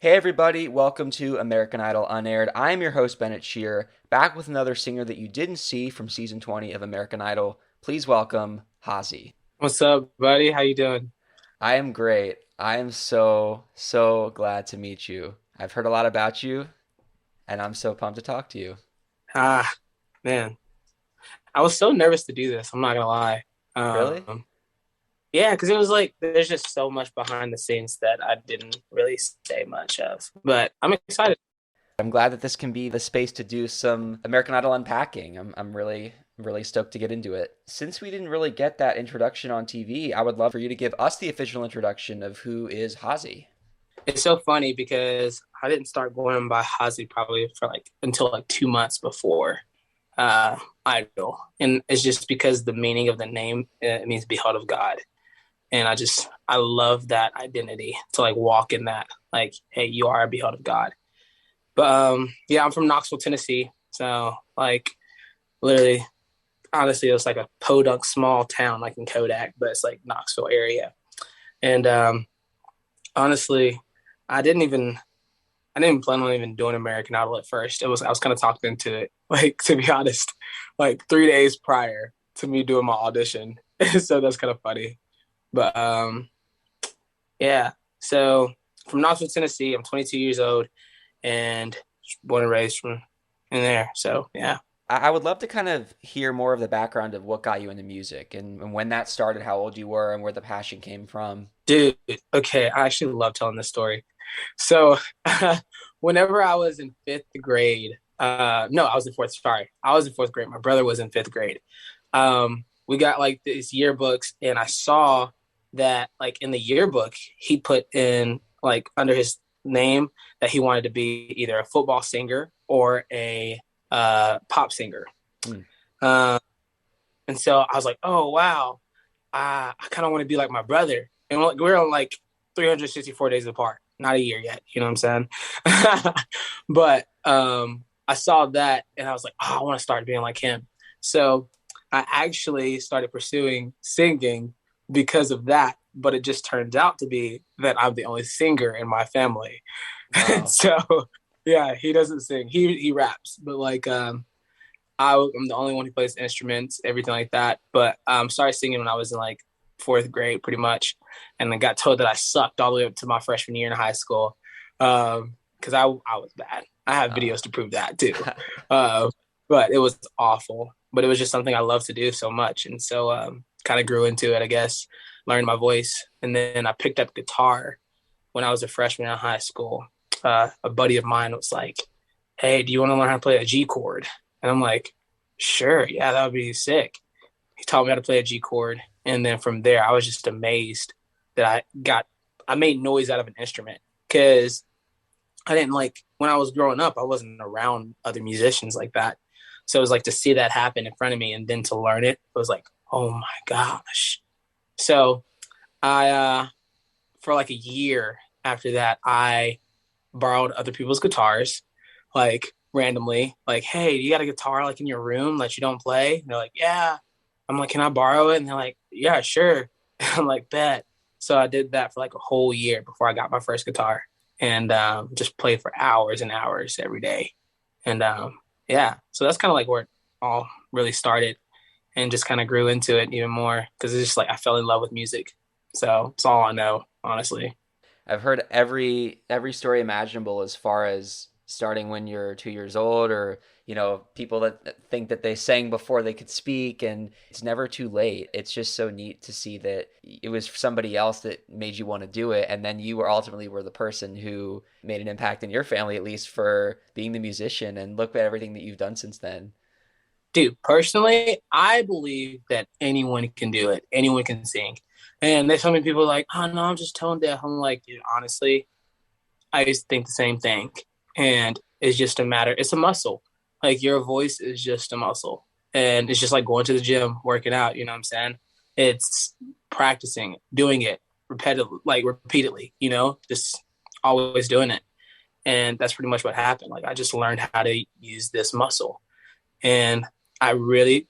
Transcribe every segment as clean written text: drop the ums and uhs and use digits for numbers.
Hey everybody, welcome to American Idol Unaired. I am your host Bennett Shear, back with another singer that you didn't see from season 20 of American Idol. Please welcome Hazi. What's up, buddy? How you doing? I am great. I am so glad to meet you. I've heard a lot about you, and I'm so pumped to talk to you. Ah, man, I was so nervous to do this. I'm not gonna lie. Really? Um, yeah, because it was like there's just so much behind the scenes that I didn't really say much of. But I'm excited. I'm glad that this can be the space to do some American Idol unpacking. I'm really stoked to get into it. Since we didn't really get that introduction on TV, I would love for you to give us the official introduction of who is Hazi. It's so funny because I didn't start going by Hazi probably for like until like 2 months before Idol, and it's just because the meaning of the name it means beheld of God, and I love that identity to like walk in that like, hey, you are a beheld of God. But yeah, I'm from Knoxville, Tennessee. So like literally, honestly, it was like a podunk small town like in Kodak, but it's like Knoxville area. And honestly, I didn't even I didn't plan on even doing American Idol at first. I was kind of talked into it, like to be honest, like 3 days prior to me doing my audition. So that's kind of funny. But yeah. So from Knoxville, Tennessee, I'm 22 years old and born and raised from in there. So yeah. I would love to kind of hear more of the background of what got you into music and when that started, how old you were, and where the passion came from. Dude, okay, I actually love telling this story. So, whenever I was in fifth grade, no, I was in fourth. Sorry, I was in fourth grade. My brother was in fifth grade. We got like these yearbooks, and I saw that like in the yearbook, he put in like under his name that he wanted to be either a football singer or a pop singer. Hmm. Um, and so I was like, oh wow, I kind of want to be like my brother. And we're on like 364 days apart, not a year yet. You know what I'm saying? But I saw that and I was like, oh, I want to start being like him. So I actually started pursuing singing because of that. But it just turns out to be that I'm the only singer in my family. Wow. So yeah, he doesn't sing. He raps, but like I'm the only one who plays instruments, everything like that. But started singing when I was in like fourth grade, pretty much, and then got told that I sucked all the way up to my freshman year in high school because I was bad. I have Uh, videos to prove that too. Uh, but it was awful. But it was just something I love to do so much, and so kind of grew into it, I guess. Learned my voice, and then I picked up guitar when I was a freshman in high school. A buddy of mine was like, "Hey, do you want to learn how to play a G chord?" And I'm like, sure, yeah, that would be sick. He taught me how to play a G chord. And then from there, I was just amazed that I made noise out of an instrument because I didn't like, when I was growing up, I wasn't around other musicians like that. So it was like to see that happen in front of me and then to learn it, it was like, oh my gosh. So I, for like a year after that, I borrowed other people's guitars, like randomly, like, hey, you got a guitar like in your room that you don't play? And they're like, yeah. I'm like, can I borrow it? And they're like, yeah, sure. I'm like, bet. So I did that for like a whole year before I got my first guitar and just played for hours and hours every day. And yeah, so that's kind of like where it all really started and just kind of grew into it even more because it's just like I fell in love with music. So it's all I know, honestly. I've heard every story imaginable as far as starting when you're 2 years old, or people that think that they sang before they could speak, and it's never too late. It's just so neat to see that it was somebody else that made you want to do it, and then you were the person who made an impact in your family, at least for being the musician. And look at everything that you've done since then. Dude, personally, I believe that anyone can do it. Anyone can sing. And there's so many people like, oh no, I'm just tone deaf. I'm like, dude, honestly, I just think the same thing. And it's just a matter, it's a muscle. Like your voice is just a muscle. And it's just like going to the gym, working out, you know what I'm saying? It's practicing, doing it repetitively, like repeatedly, just always doing it. And that's pretty much what happened. Like I just learned how to use this muscle. And I really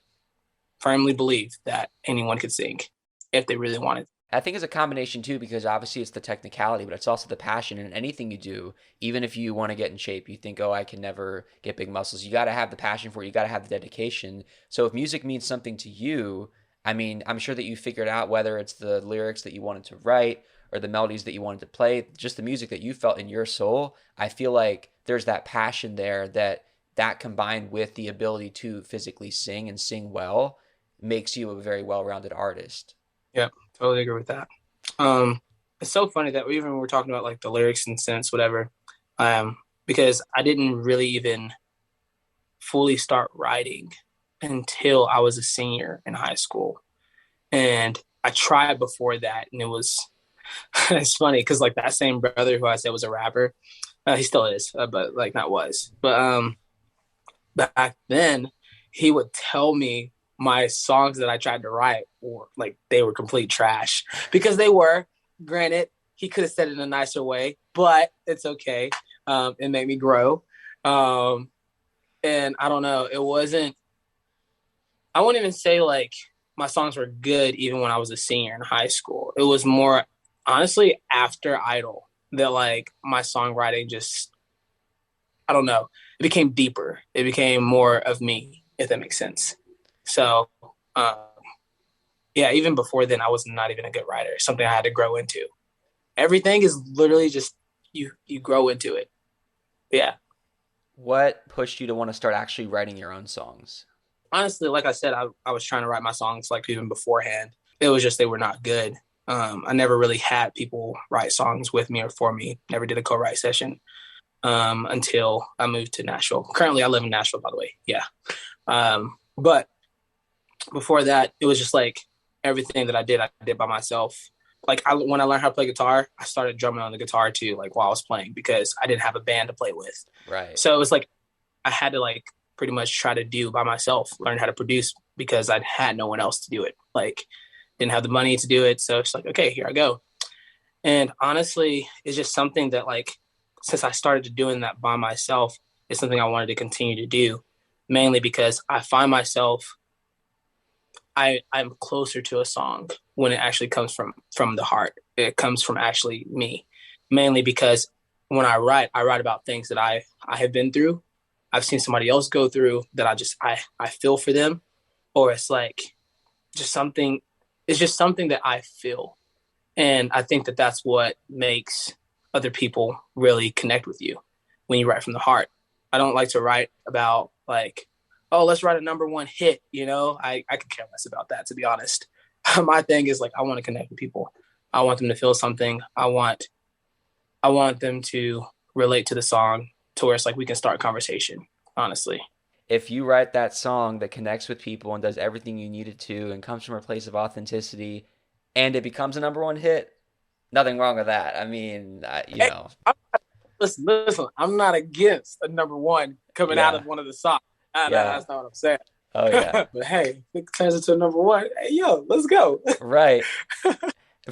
firmly believe that anyone could sing if they really wanted. I think it's a combination too, because obviously it's the technicality, but it's also the passion. And anything you do, even if you want to get in shape, you think, oh, I can never get big muscles. You got to have the passion for it. You got to have the dedication. So if music means something to you, I mean, I'm sure that you figured out whether it's the lyrics that you wanted to write or the melodies that you wanted to play, just the music that you felt in your soul. I feel like there's that passion there that combined with the ability to physically sing and sing well makes you a very well-rounded artist. Yep, totally agree with that. Um, it's so funny that we even were talking about like the lyrics and sense, whatever. Because I didn't really even fully start writing until I was a senior in high school, and I tried before that, and it was it's funny because like that same brother who I said was a rapper, he still is, but like not was, but back then he would tell me my songs that I tried to write were like they were complete trash because they were. Granted, he could have said it in a nicer way, but it's okay. It made me grow. Um, and I don't know, it wasn't. I wouldn't even say like my songs were good even when I was a senior in high school. It was more honestly after Idol that like my songwriting just I don't know. It became deeper. It became more of me, if that makes sense. So, um, yeah, even before then, I was not even a good writer. Something I had to grow into. Everything is literally just you grow into it. Yeah, What pushed you to want to start actually writing your own songs? honestly, like I said, I was trying to write my songs like even beforehand. It was just they were not good. I never really had people write songs with me or for me. Never did a co-write session until I moved to Nashville. Currently, I live in Nashville, by the way. Yeah, but before that, it was just like everything that I did by myself. Like when I learned how to play guitar, I started drumming on the guitar too, like while I was playing because I didn't have a band to play with. Right. So it was like I had to like pretty much try to do by myself, learn how to produce because I had no one else to do it. Like didn't have the money to do it, so it's like okay, here I go. And honestly, it's just something that like since I started doing that by myself, it's something I wanted to continue to do, mainly because I find myself I'm closer to a song when it actually comes from the heart. It comes from actually me, mainly because when I write about things that I have been through. I've seen somebody else go through that I feel for them, or it's like just something. It's just something that I feel, and I think that that's what makes other people really connect with you when you write from the heart. I don't like to write about like, oh, let's write a number one hit. I could care less about that, to be honest. My thing is like, I want to connect with people. I want them to feel something. I want them to relate to the song to where it's like we can start a conversation, honestly. If you write that song that connects with people and does everything you need it to and comes from a place of authenticity and it becomes a number one hit, nothing wrong with that. I mean, Hey, listen, I'm not against a number one coming out yeah, of one of the songs. yeah. That's not what I'm saying. Oh, yeah. But hey, if it turns into a number one, hey, yo, let's go. Right.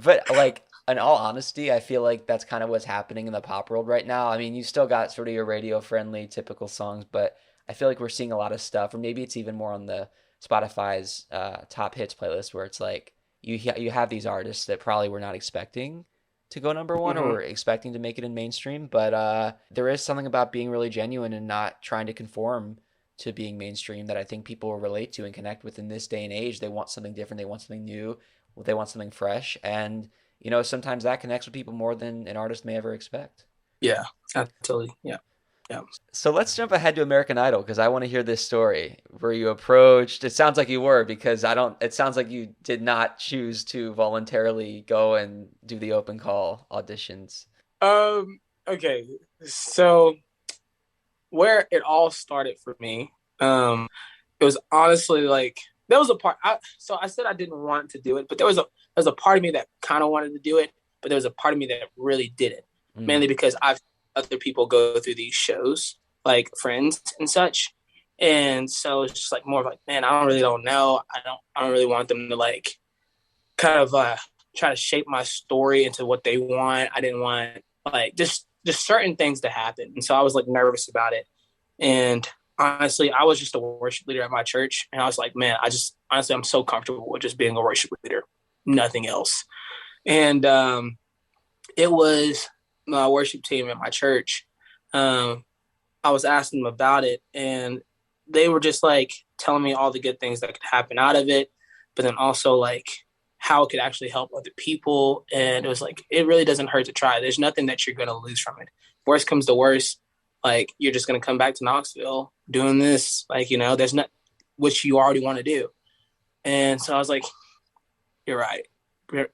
But like in all honesty, I feel like that's kind of what's happening in the pop world right now. I mean, you still got sort of your radio friendly typical songs, but I feel like we're seeing a lot of stuff, or maybe it's even more on the Spotify's top hits playlist where it's like you have these artists that probably were not expecting to go number one or Mm-hmm. were expecting to make it in mainstream, but there is something about being really genuine and not trying to conform to being mainstream that I think people will relate to and connect with in this day and age. They want something different, they want something new, they want something fresh, and sometimes that connects with people more than an artist may ever expect. Yeah, absolutely. Yeah, yeah. So let's jump ahead to American Idol because I want to hear this story. Were you approached? It sounds like you were because I don't. It sounds like you did not choose to voluntarily go and do the open call auditions. Okay. So where it all started for me, it was honestly like there was a part. So I said I didn't want to do it, but there was a part of me that kind of wanted to do it, but there was a part of me that really didn't, Mm, mainly because I've other people go through these shows, like friends and such, and so it's just like more of like, man, don't know. I don't really want them to like kind of try to shape my story into what they want. I didn't want like just certain things to happen, and so I was like nervous about it. And honestly, I was just a worship leader at my church, and I was like, man, I just honestly I'm so comfortable with just being a worship leader, nothing else. And it was my worship team at my church. Um, I was asking them about it, and they were just like telling me all the good things that could happen out of it, but then also like how it could actually help other people. And it was like, it really doesn't hurt to try. There's nothing that you're going to lose from it. Worst comes to worst, like you're just going to come back to Knoxville doing this. Like, there's not, which you already want to do. And so I was like, you're right.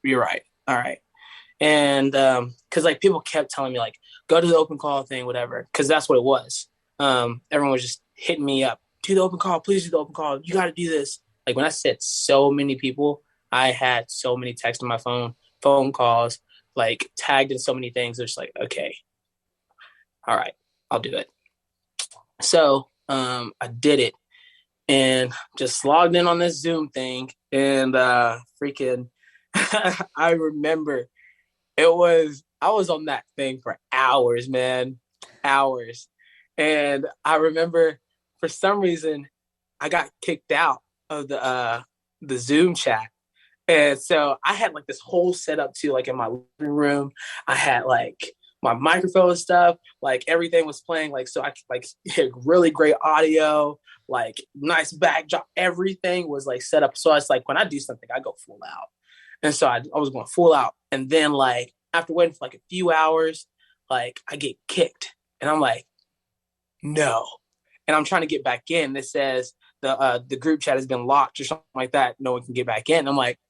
You're right. All right. And because like people kept telling me like go to the open call thing, whatever, because that's what it was. Everyone was just hitting me up, do the open call, please do the open call, you got to do this. Like when I said so many people, I had so many texts on my phone calls, like tagged in so many things. It's like, okay, all right, I'll do it. So I did it and just logged in on this Zoom thing, and freaking I remember I was on that thing for hours, man, hours. And I remember for some reason I got kicked out of the Zoom chat. And so I had like this whole setup too, like in my living room. I had like my microphone and stuff, like everything was playing, like so I could like hit really great audio, like nice backdrop, everything was like set up. So it's like when I do something, I go full out. And so I was going full out. And then like after waiting for like a few hours, like I get kicked. And I'm like, no. And I'm trying to get back in. It says the group chat has been locked or something like that. No one can get back in. I'm like,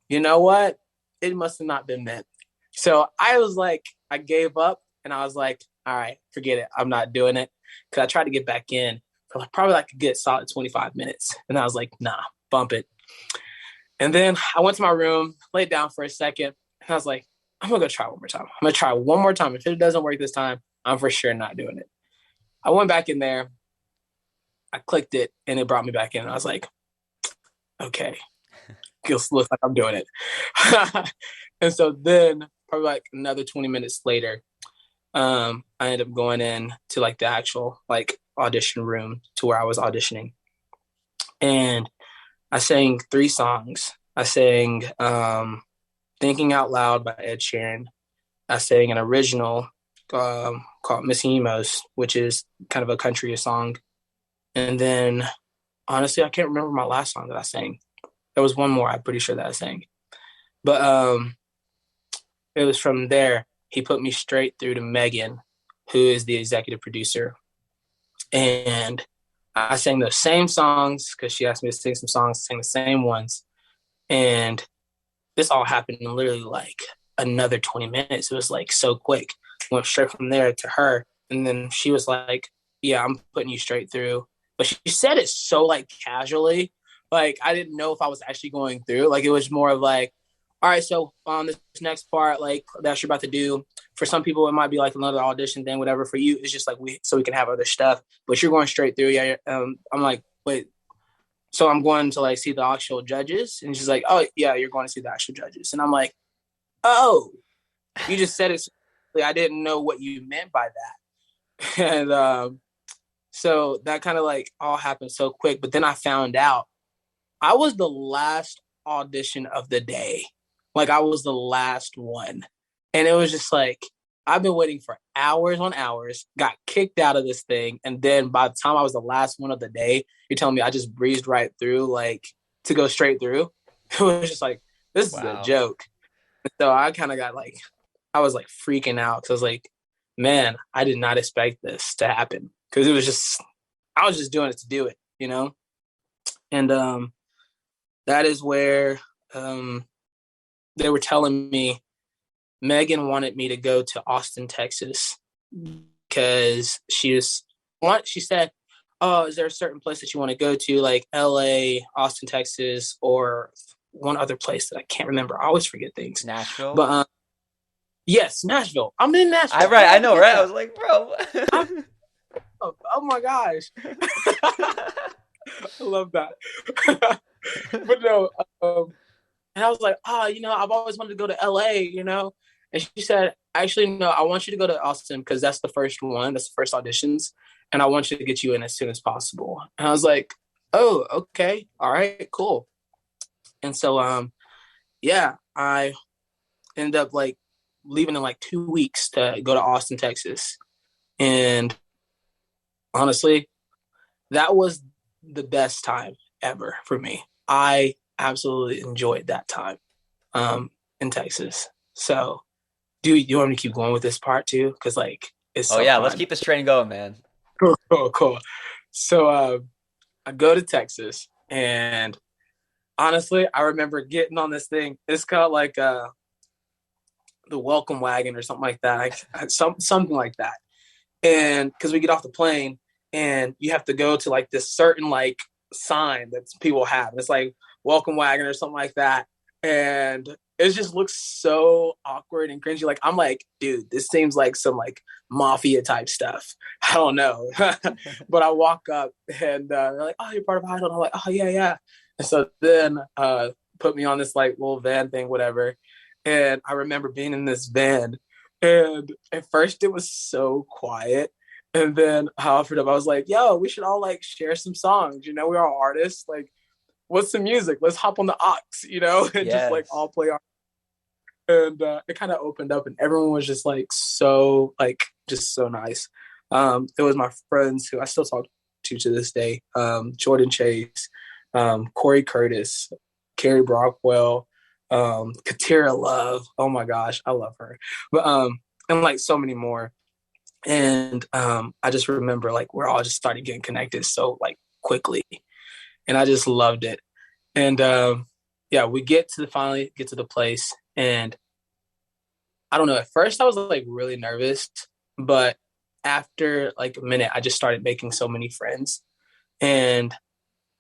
you know what? It must have not been meant. So I was like, I gave up and I was like, all right, forget it. I'm not doing it. Cause I tried to get back in for like probably like a good solid 25 minutes. And I was like, nah, bump it. And then I went to my room, laid down for a second, and I was like, I'm gonna go try one more time. I'm gonna try one more time. If it doesn't work this time, I'm for sure not doing it. I went back in there, I clicked it, and it brought me back in. And I was like, okay, looks like I'm doing it. And so then, probably like another 20 minutes later, I ended up going in to like the actual like audition room to where I was auditioning, and I sang three songs. I sang "Thinking Out Loud" by Ed Sheeran. I sang an original called "Missing Emos," which is kind of a country song. And then, honestly, I can't remember my last song that I sang. There was one more. I'm pretty sure that I sang, but it was from there. He put me straight through to Megan, who is the executive producer, and I sang those same songs because she asked me to sing some songs, sing the same ones, and this all happened in literally like another 20 minutes. It was like so quick. Went straight from there to her. And then she was like, yeah, I'm putting you straight through. But she said it so like casually. Like I didn't know if I was actually going through. Like it was more of like, all right, so on this next part, like that you're about to do, for some people it might be like another audition thing, whatever. For you, it's just like we can have other stuff. But you're going straight through. Yeah. I'm like, wait, so I'm going to like see the actual judges. And she's like, oh yeah, you're going to see the actual judges. And I'm like, oh, you just said it. I didn't know what you meant by that. And so that kind of like all happened so quick. But then I found out I was the last audition of the day. Like I was the last one. And it was just like, I've been waiting for hours on hours, got kicked out of this thing. And then by the time I was the last one of the day, you're telling me I just breezed right through, like to go straight through. It was just like, this is a Wow. joke. So I kind of got like, I was like freaking out because I was like, man, I did not expect this to happen because it was just, I was just doing it to do it, you know? And that is where they were telling me Megan wanted me to go to Austin, Texas because she said, oh, is there a certain place that you want to go to, like LA, Austin, Texas, or one other place that I can't remember. I always forget things. Nashville. But yes, Nashville. I'm in I Nashville. How right, did I I know, forget right? I that? was like, bro. I'm, oh my gosh. I love that. But no, and I was like, I've always wanted to go to LA. And she said, actually, no, I want you to go to Austin because that's the first one. That's the first auditions. And I want you to get you in as soon as possible. And I was like, oh, okay. All right, cool. And so, yeah, I ended up like leaving in like 2 weeks to go to Austin, Texas. And honestly, that was the best time ever for me. I absolutely enjoyed that time in Texas. So, do you want me to keep going with this part too? Because like it's Oh so yeah, let's fun. keep this train going, man. Cool, cool, cool. So I go to Texas, and honestly, I remember getting on this thing. It's called like the welcome wagon or something like that. Something like that. And because we get off the plane, and you have to go to like this certain like sign that people have. And it's like welcome wagon or something like that. And it just looks so awkward and cringy. Like I'm like, dude, this seems like some like mafia type stuff. I don't know. But I walk up, and they're like, oh, you're part of Idol. And I'm like, oh yeah, yeah. And so then put me on this like little van thing, whatever. And I remember being in this van, and at first it was so quiet. And then I offered up, I was like, yo, we should all like share some songs. You know, we're all artists. Like, what's some music? Let's hop on the aux, and just like Yes. all play our. And it kind of opened up, and everyone was just like so, like, just so nice. It was my friends who I still talk to this day, Jordan Chase, Corey Curtis, Carrie Brockwell, Katira Love. Oh my gosh, I love her. But and like so many more. And I just remember like we're all just started getting connected so like quickly, and I just loved it. And yeah, we finally get to the place, and I don't know. At first, I was like really nervous, but after like a minute, I just started making so many friends, and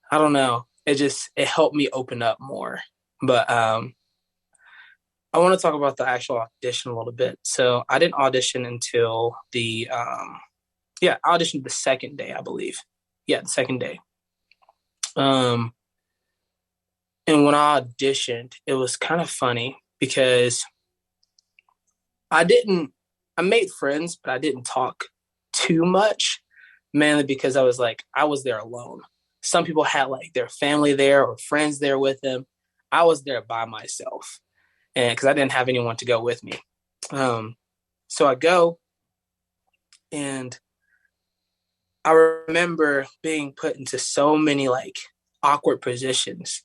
I don't know. It helped me open up more. But I want to talk about the actual audition a little bit. So I didn't audition until the yeah, I auditioned the second day, I believe. Yeah, the second day. Um, and when I auditioned, it was kind of funny because I didn't. I made friends, but I didn't talk too much, mainly because I was there alone. Some people had like their family there or friends there with them. I was there by myself, and because I didn't have anyone to go with me. Um, so I go, and I remember being put into so many like awkward positions.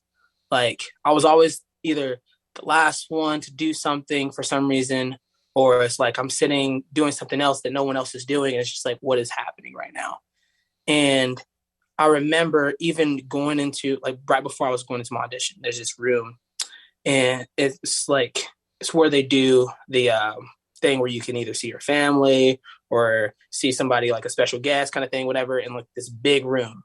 Like I was always either the last one to do something for some reason, or it's like I'm sitting doing something else that no one else is doing. And it's just like, what is happening right now? And I remember even going into like right before I was going into my audition, there's this room, and it's where they do the thing where you can either see your family or see somebody like a special guest kind of thing, whatever, in like this big room.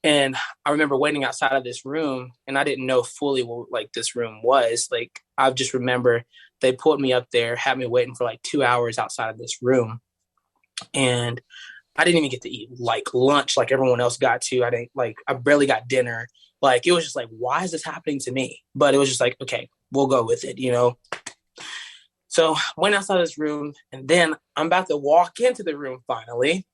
And I remember waiting outside of this room, and I didn't know fully what like this room was. Like I just remember they pulled me up there, had me waiting for like 2 hours outside of this room, and I didn't even get to eat like lunch like everyone else got to. I barely got dinner. Like it was just like, why is this happening to me? But it was just like, okay, we'll go with it. So went outside this room, and then I'm about to walk into the room finally.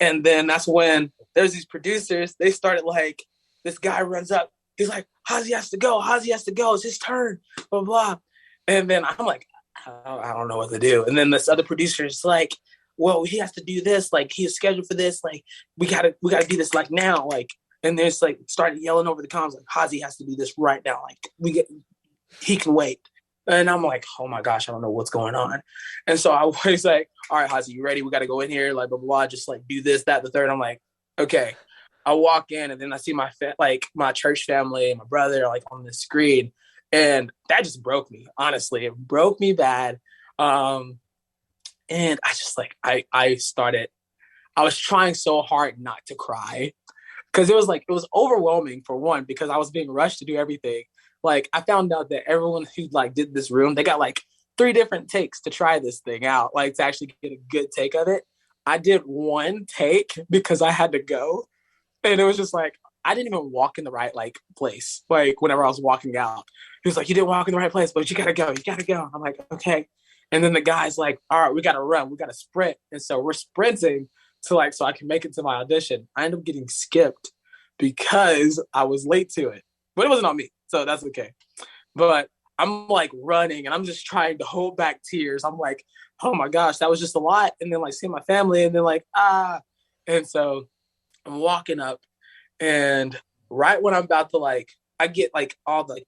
And then that's when there's these producers. They started like, this guy runs up. He's like, Hazi has to go. Hazi has to go. It's his turn. Blah, blah. And then I'm like, I don't know what to do. And then this other producer is like, well, he has to do this. Like he's scheduled for this. Like we gotta do this like now. Like, and there's like started yelling over the comms like Hazi has to do this right now. Like he can wait. And I'm like, oh my gosh, I don't know what's going on. And so I was like, all right, Hazi, you ready? We got to go in here, like, blah, blah, blah, just like do this, that, the third. I'm like, okay. I walk in, and then I see my church family and my brother like on the screen. And that just broke me, honestly. It broke me bad. And I just like, I was trying so hard not to cry because it was overwhelming for one, because I was being rushed to do everything. Like I found out that everyone who like did this room, they got like 3 different takes to try this thing out, like to actually get a good take of it. I did one take because I had to go, and it was just like I didn't even walk in the right like place. Like whenever I was walking out, he was like, "You didn't walk in the right place, but you gotta go. You gotta go." I'm like, "Okay." And then the guy's like, "All right, we gotta run. We gotta sprint." And so we're sprinting to like so I can make it to my audition. I ended up getting skipped because I was late to it, but it wasn't on me, so that's okay. But I'm like running and I'm just trying to hold back tears. I'm like, oh my gosh, that was just a lot. And then like seeing my family and then like, ah. And so I'm walking up and right when I'm about to like, I get like all the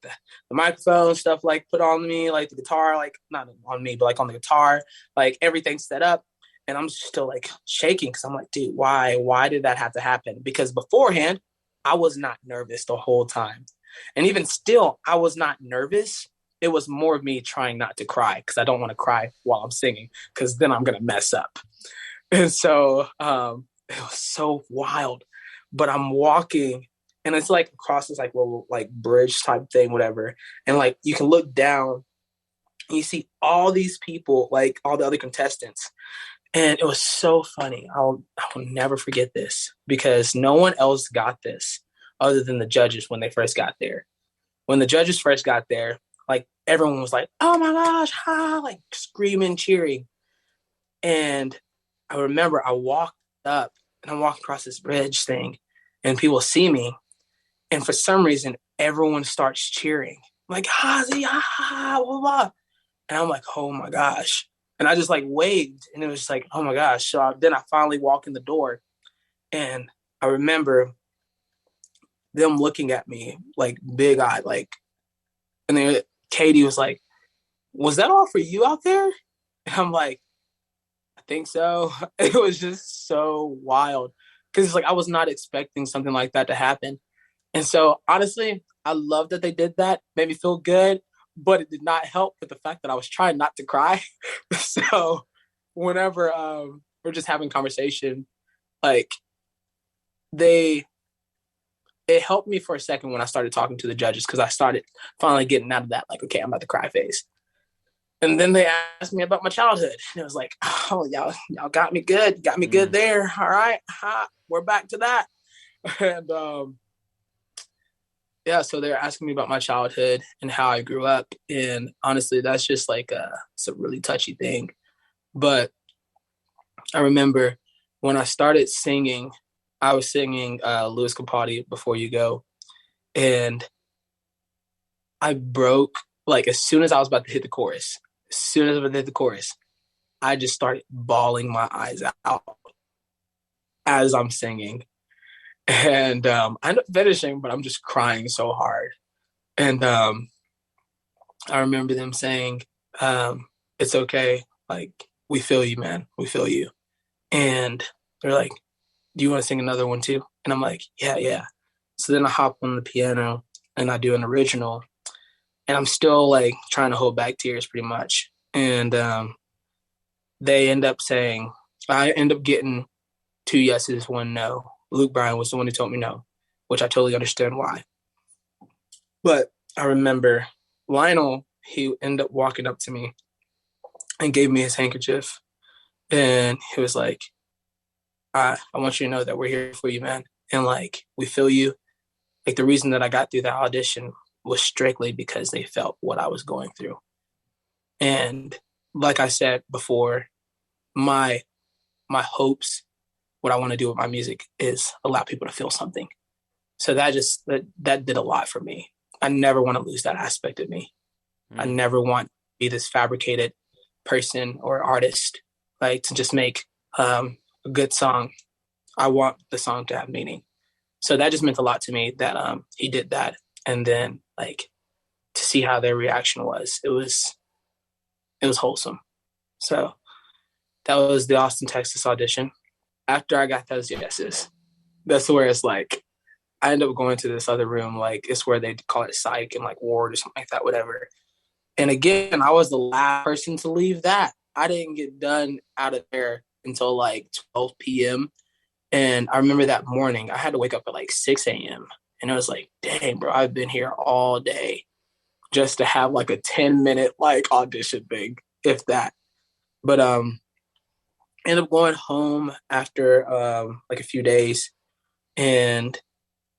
microphone stuff like put on me, like the guitar, like not on me, but like on the guitar, like everything's set up. And I'm still like shaking because I'm like, dude, why? Why did that have to happen? Because beforehand, I was not nervous the whole time. And even still, I was not nervous. It was more of me trying not to cry because I don't want to cry while I'm singing because then I'm going to mess up. And so it was so wild. But I'm walking and it's like across this like little like bridge type thing, whatever. And like you can look down and you see all these people, like all the other contestants. And it was so funny. I will never forget this because no one else got this other than the judges when they first got there. When the judges first got there, like everyone was like, "Oh my gosh!" Ha! Like screaming, cheering. And I remember I walked up and I'm walking across this bridge thing, and people see me, and for some reason, everyone starts cheering, like Hazi, ah, blah, blah. And I'm like, oh my gosh. And I just like waved and it was just like, oh my gosh. So then I finally walk in the door and I remember them looking at me like big eyed, like, and then Katie was like, was that all for you out there? And I'm like, I think so. It was just so wild because it's like I was not expecting something like that to happen. And so honestly, I love that they did that, made me feel good, but it did not help with the fact that I was trying not to cry. So whenever we're just having conversation, like they it helped me for a second when I started talking to the judges because I started finally getting out of that, like, okay, I'm about to cry phase. And then they asked me about my childhood. And it was like, oh, y'all got me good. Got me good Mm. there. All right. We're back to that. And yeah, so they're asking me about my childhood and how I grew up. And honestly, that's just like it's a really touchy thing. But I remember when I started singing, I was singing Louis Capaldi Before You Go. And I broke, like, as soon as I was about to hit the chorus, as soon as I was about to hit the chorus, I just started bawling my eyes out as I'm singing. And I ended up finishing, but I'm just crying so hard. And I remember them saying, it's okay. Like, we feel you, man. We feel you. And they're like, do you want to sing another one too? And I'm like, yeah, yeah. So then I hop on the piano and I do an original. And I'm still like trying to hold back tears pretty much. And they end up saying, I end up getting two yeses, one no. Luke Bryan was the one who told me no, which I totally understand why. But I remember Lionel, he ended up walking up to me and gave me his handkerchief. And he was like, I want you to know that we're here for you, man. And like, we feel you. Like, the reason that I got through that audition was strictly because they felt what I was going through. And like I said before, my hopes, what I want to do with my music is allow people to feel something. So that did a lot for me. I never want to lose that aspect of me. I Mm. never want to be this fabricated person or artist, like to just make a good song. I want the song to have meaning. So that just meant a lot to me that he did that. And then like to see how their reaction was, it was wholesome. So that was the Austin, Texas audition. After I got those yeses, that's where it's like I ended up going to this other room, like it's where they call it psych and like ward or something like that, whatever. And again, I was the last person to leave that. I didn't get done out of there until like 12 p.m. And I remember that morning, I had to wake up at like 6 a.m. And I was like, dang, bro, I've been here all day just to have like a 10-minute like audition thing, if that. But ended up going home after like a few days and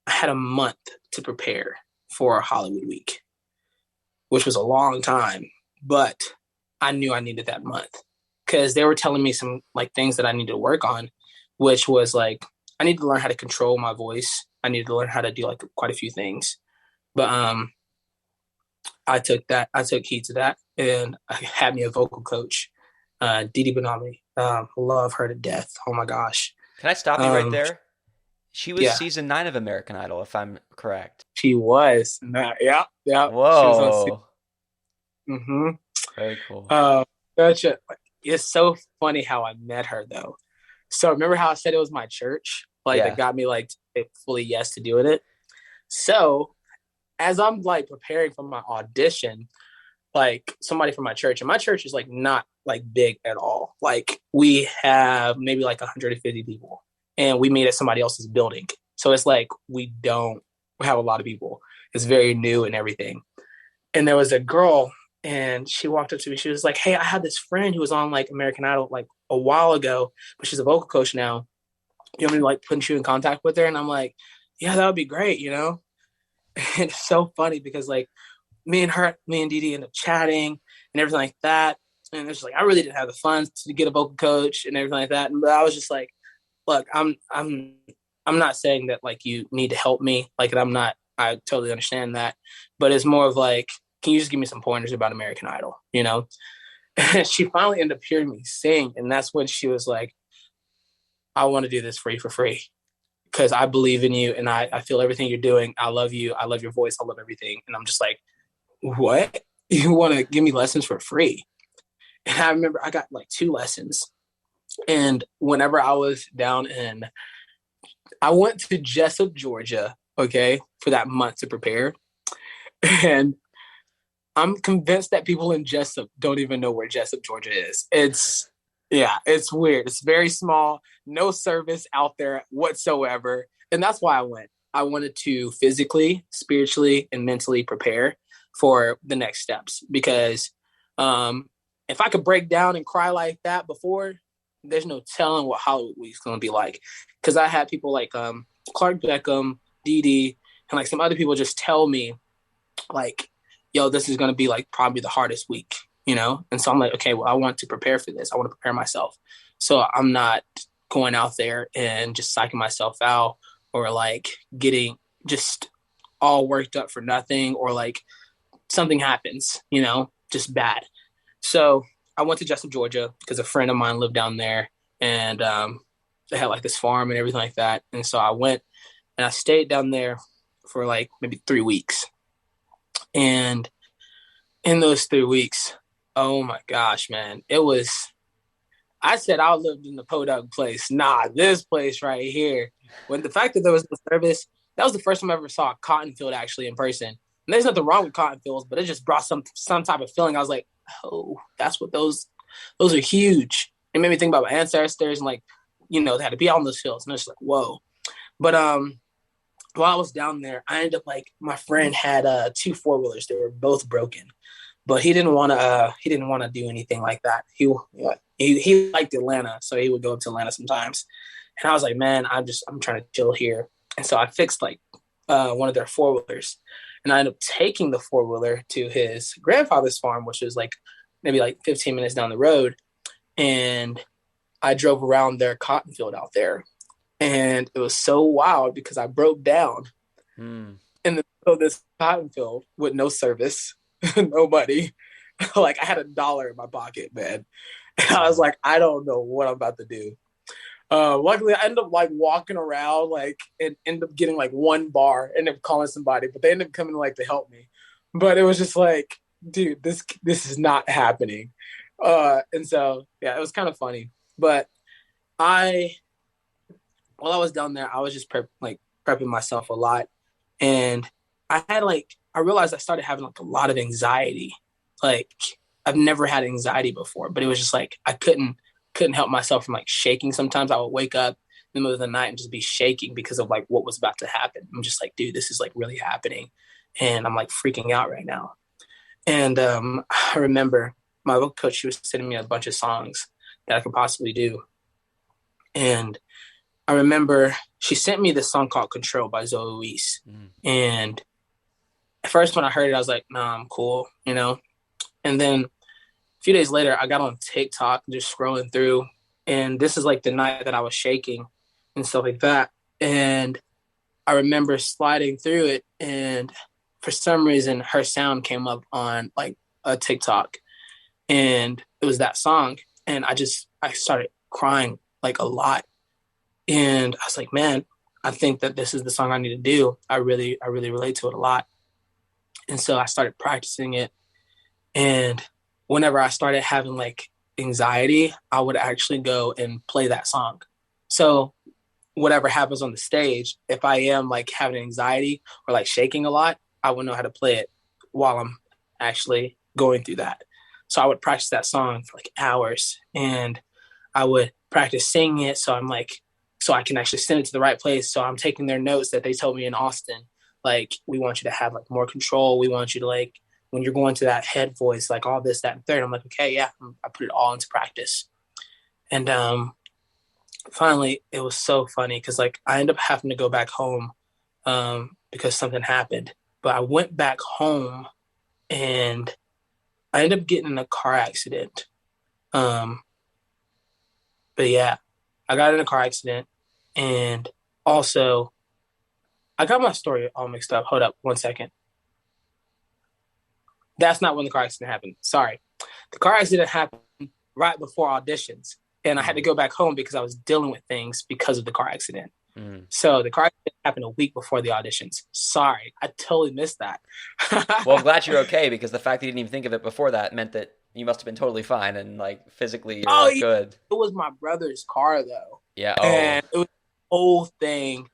I had a month to prepare for Hollywood Week, which was a long time, but I knew I needed that month because they were telling me some like things that I needed to work on, which was like I need to learn how to control my voice. I needed to learn how to do like quite a few things. But I took heed to that, and I had me a vocal coach, Didi Benami. Love her to death. Oh my gosh. Can I stop you right Um, there? She was yeah, season 9 of American Idol, if I'm correct. she was. Yeah, yeah. She was on. Whoa. Mm-hmm. Very cool. Uh, such a, it's so funny how I met her though. So remember how I said it was my church, like that Yeah. got me like fully yes to doing it. So as I'm like preparing for my audition, like somebody from my church, and my church is like not like big at all. Like we have maybe like 150 people, and we meet at somebody else's building. So it's like we don't have a lot of people. It's very new and everything. And there was a girl, and she walked up to me. She was like, "Hey, I had this friend who was on like American Idol like a while ago, but she's a vocal coach now. You want me to like put you in contact with her?" And I'm like, "Yeah, that would be great," you know. And it's so funny because like me and Didi ended up chatting and everything like that. And it's like I really didn't have the funds to get a vocal coach and everything like that. But I was just like, look, I'm not saying that like you need to help me. Like I'm not. I totally understand that, but it's more of like, can you just give me some pointers about American Idol? You know. And she finally ended up hearing me sing, and that's when she was like, I want to do this for you for free because I believe in you and I feel everything you're doing. I love you. I love your voice. I love everything. And I'm just like, what? You want to give me lessons for free? And I remember I got like 2 lessons. And whenever I was down in, I went to Jessup, Georgia, okay, for that month to prepare. And I'm convinced that people in Jessup don't even know where Jessup, Georgia is. Yeah, it's weird. It's very small, no service out there whatsoever. And that's why I went. I wanted to physically, spiritually, and mentally prepare for the next steps because if I could break down and cry like that before, there's no telling what Hollywood Week's going to be like. Because I had people like Clark Beckham, Dee Dee, and like some other people just tell me, like, yo, this is going to be like probably the hardest week, you know? And so I'm like, okay, well, I want to prepare for this. I want to prepare myself. So I'm not going out there and just psyching myself out or like getting just all worked up for nothing or like something happens, you know, just bad. So I went to Jessup, Georgia because a friend of mine lived down there and they had like this farm and everything like that. And so I went and I stayed down there for like maybe 3 weeks. And in those 3 weeks, oh my gosh, man, it was. I said I lived in the podunk place. Nah, this place right here. When the fact that there was no service, that was the first time I ever saw a cotton field actually in person. And there's nothing wrong with cotton fields, but it just brought some type of feeling. I was like, oh, that's what those are huge. It made me think about my ancestors and like, you know, they had to be on those fields. And it's like, whoa. But while I was down there, I ended up like my friend had 2 4-wheelers. They were both broken, but he didn't want to do anything like that. He liked Atlanta, so he would go up to Atlanta sometimes. And I was like, man, I'm trying to chill here. And so I fixed like one of their 4-wheelers, and I ended up taking the 4-wheeler to his grandfather's farm, which was like maybe like 15 minutes down the road. And I drove around their cotton field out there, and it was so wild because I broke down Hmm. in the middle of this cotton field with no service, nobody. Like I had $1 in my pocket, man. And I was Wow. like, I don't know what I'm about to do. Luckily, I ended up like walking around, like, and ended up getting like 1 bar, ended up calling somebody, but they ended up coming like to help me. But it was just like, dude, this is not happening. And so yeah, it was kind of funny. But I, while I was down there, I was just prepping myself a lot, and I realized I started having like a lot of anxiety. Like I've never had anxiety before, but it was just like I couldn't help myself from like shaking. Sometimes I would wake up in the middle of the night and just be shaking because of like what was about to happen. I'm just like, dude, this is like really happening, and I'm like freaking out right now. And I remember my vocal coach, she was sending me a bunch of songs that I could possibly do, and I remember she sent me this song called "Control" by Zoe Luis, Mm. and at first when I heard it, I was like, "Nah, I'm cool," you know. And then a few days later, I got on TikTok just scrolling through, and this is like the night that I was shaking and stuff like that. And I remember sliding through it, and for some reason her sound came up on like a TikTok, and it was that song, and I started crying like a lot, and I was like, man, I think that this is the song I need to do. I really relate to it a lot, and so I started practicing it, and whenever I started having like anxiety, I would actually go and play that song. So whatever happens on the stage, if I am like having anxiety or like shaking a lot, I would know how to play it while I'm actually going through that. So I would practice that song for like hours, and I would practice singing it. So I'm like, so I can actually send it to the right place. So I'm taking their notes that they told me in Austin. Like, we want you to have like more control. We want you to like, when you're going to that head voice, like all this, that, and third. I'm like, okay, yeah, I put it all into practice. And finally, it was so funny because like I ended up having to go back home because something happened. But I went back home and I ended up getting in a car accident. Um, but yeah, I got in a car accident, and also I got my story all mixed up. Hold up 1 second. That's not when the car accident happened. Sorry. The car accident happened right before auditions, and I had to Mm, go back home because I was dealing with things because of the car accident. mm. So the car accident happened a week before the auditions. Sorry, I totally missed that. Well, I'm glad you're okay because the fact that you didn't even think of it before that meant that you must have been totally fine and like physically you're Oh, like yeah. good. It was my brother's car though, Yeah. Oh. and it was the whole thing,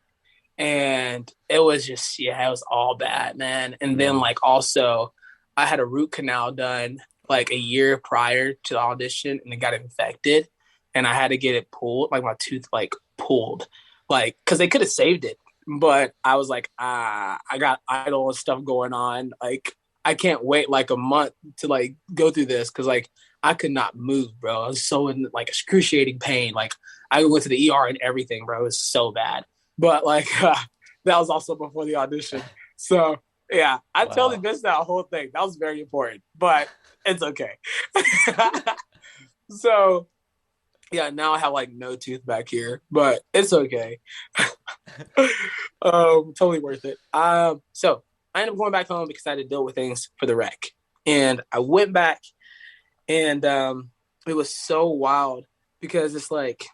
and it was just yeah, it was all bad, man. And then Mm. like also, I had a root canal done like a year prior to the audition, and it got infected, and I had to get it pulled, like my tooth like pulled, like because they could have saved it, but I was like, I got idle and stuff going on, like I can't wait like a month to like go through this because like I could not move, bro. I was so in like excruciating pain, like I went to the ER and everything, bro. It was so bad. But like that was also before the audition. So yeah, I totally Wow. missed that whole thing. That was very important, but it's okay. So yeah, now I have like no tooth back here, but it's okay. Totally worth it. So I ended up going back home because I had to deal with things for the wreck, and I went back, and it was so wild because it's like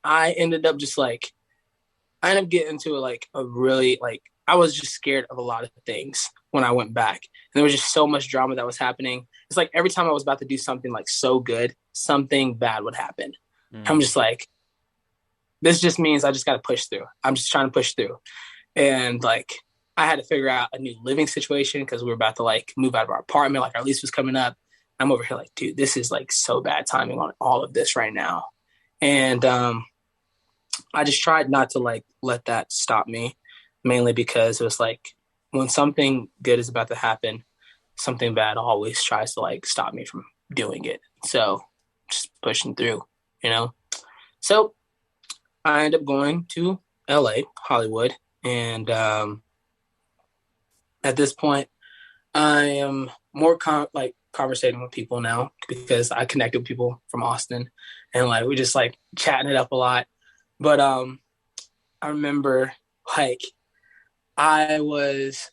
I ended up just like I ended up getting into like a really like I was just scared of a lot of things when I went back. And there was just so much drama that was happening. It's like every time I was about to do something like so good, something bad would happen. I'm Mm. just like, this just means I just got to push through. I'm just trying to push through. And like, I had to figure out a new living situation because we were about to like move out of our apartment. Like our lease was coming up. I'm over here like, dude, this is like so bad timing on all of this right now. And I just tried not to like let that stop me, mainly because it was like when something good is about to happen, something bad always tries to like stop me from doing it. So just pushing through, you know. So I ended up going to LA, Hollywood, and at this point, I am more like conversating with people now because I connected with people from Austin, and like we just like chatting it up a lot. But I remember like I was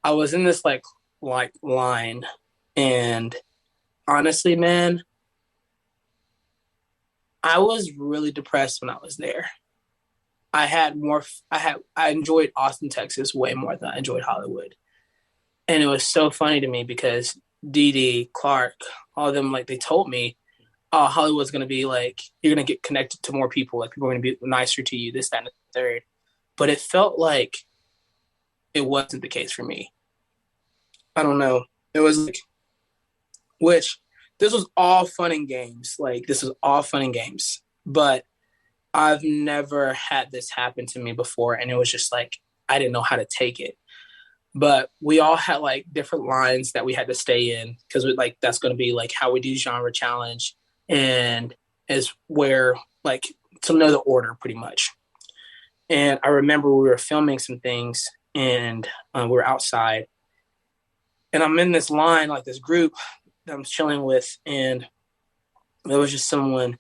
I was in this like line, and honestly, man, I was really depressed when I was there. I enjoyed Austin, Texas way more than I enjoyed Hollywood. And it was so funny to me because Dee Clark, all of them like they told me, oh, Hollywood's gonna be like you're gonna get connected to more people, like people are gonna be nicer to you, this, that, and the third. But it felt like it wasn't the case for me. I don't know. It was like which this was all fun and games. Like this was all fun and games. But I've never had this happen to me before, and it was just like I didn't know how to take it. But we all had like different lines that we had to stay in because like that's going to be like how we do genre challenge, and is where like to know the order pretty much. And I remember we were filming some things, and we were outside, and I'm in this line like this group that I'm chilling with, and there was just someone,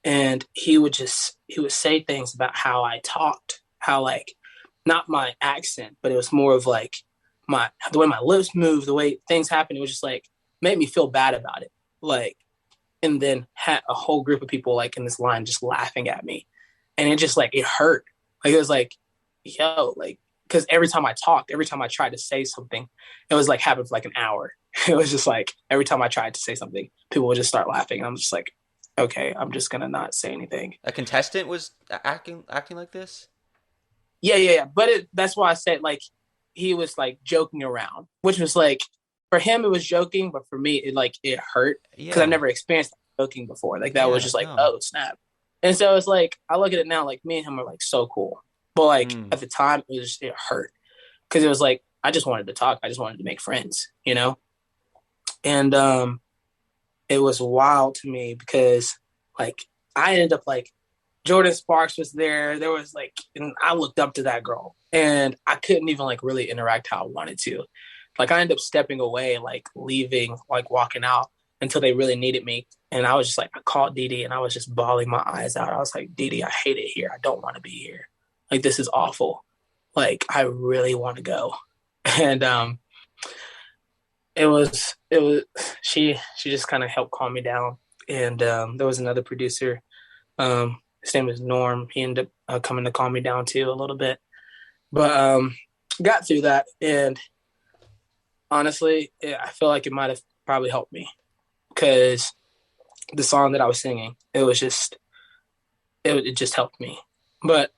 and he would say things about how I talked, how like not my accent, but it was more of like the way my lips move, the way things happen. It was just like made me feel bad about it. Like, and then had a whole group of people like in this line just laughing at me, and it just like it hurt. Like it was like, yo, like because every time I talked, every time I tried to say something, it was like happened for like an hour. It was just like every time I tried to say something, people would just start laughing. And I'm just like, okay, I'm just gonna not say anything. A contestant was acting like this? Yeah, yeah, yeah. But that's why I said like he was like joking around, which was like for him it was joking, but for me it hurt because I've Yeah. never experienced joking before. Like that was Yeah, just like no. oh snap. And so it's like I look at it now like me and him are like so cool, but like Mm. at the time it hurt because it was like I just wanted to talk, I just wanted to make friends, you know. And it was wild to me because like I ended up like Jordan Sparks was there. There was like, and I looked up to that girl, and I couldn't even like really interact how I wanted to. Like I ended up stepping away, like leaving, like walking out until they really needed me. And I was just like, I called Dee and I was just bawling my eyes out. I was like, Dee, I hate it here. I don't want to be here. Like this is awful. Like I really want to go. And it was she just kind of helped calm me down. And there was another producer his name is Norm. He ended up coming to calm me down too a little bit, but got through that. And honestly, I feel like it might have probably helped me because the song that I was singing, it just helped me. But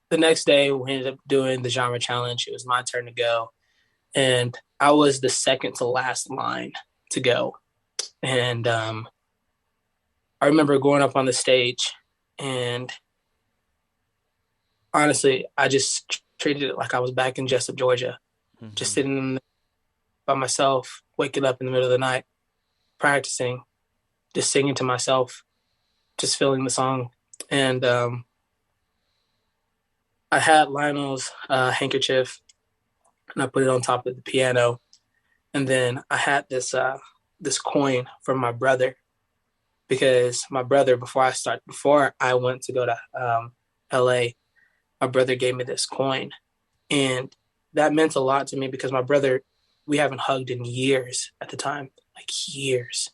the next day, we ended up doing the genre challenge. It was my turn to go, and I was the second to last line to go. And I remember going up on the stage and honestly, I just treated it like I was back in Jessup, Georgia, just Hmm. sitting by myself, waking up in the middle of the night, practicing, just singing to myself, just feeling the song. And I had Lionel's handkerchief, and I put it on top of the piano. And then I had this coin from my brother because my brother before I went to go to L.A. My brother gave me this coin, and that meant a lot to me because my brother, we haven't hugged in years at the time, like years.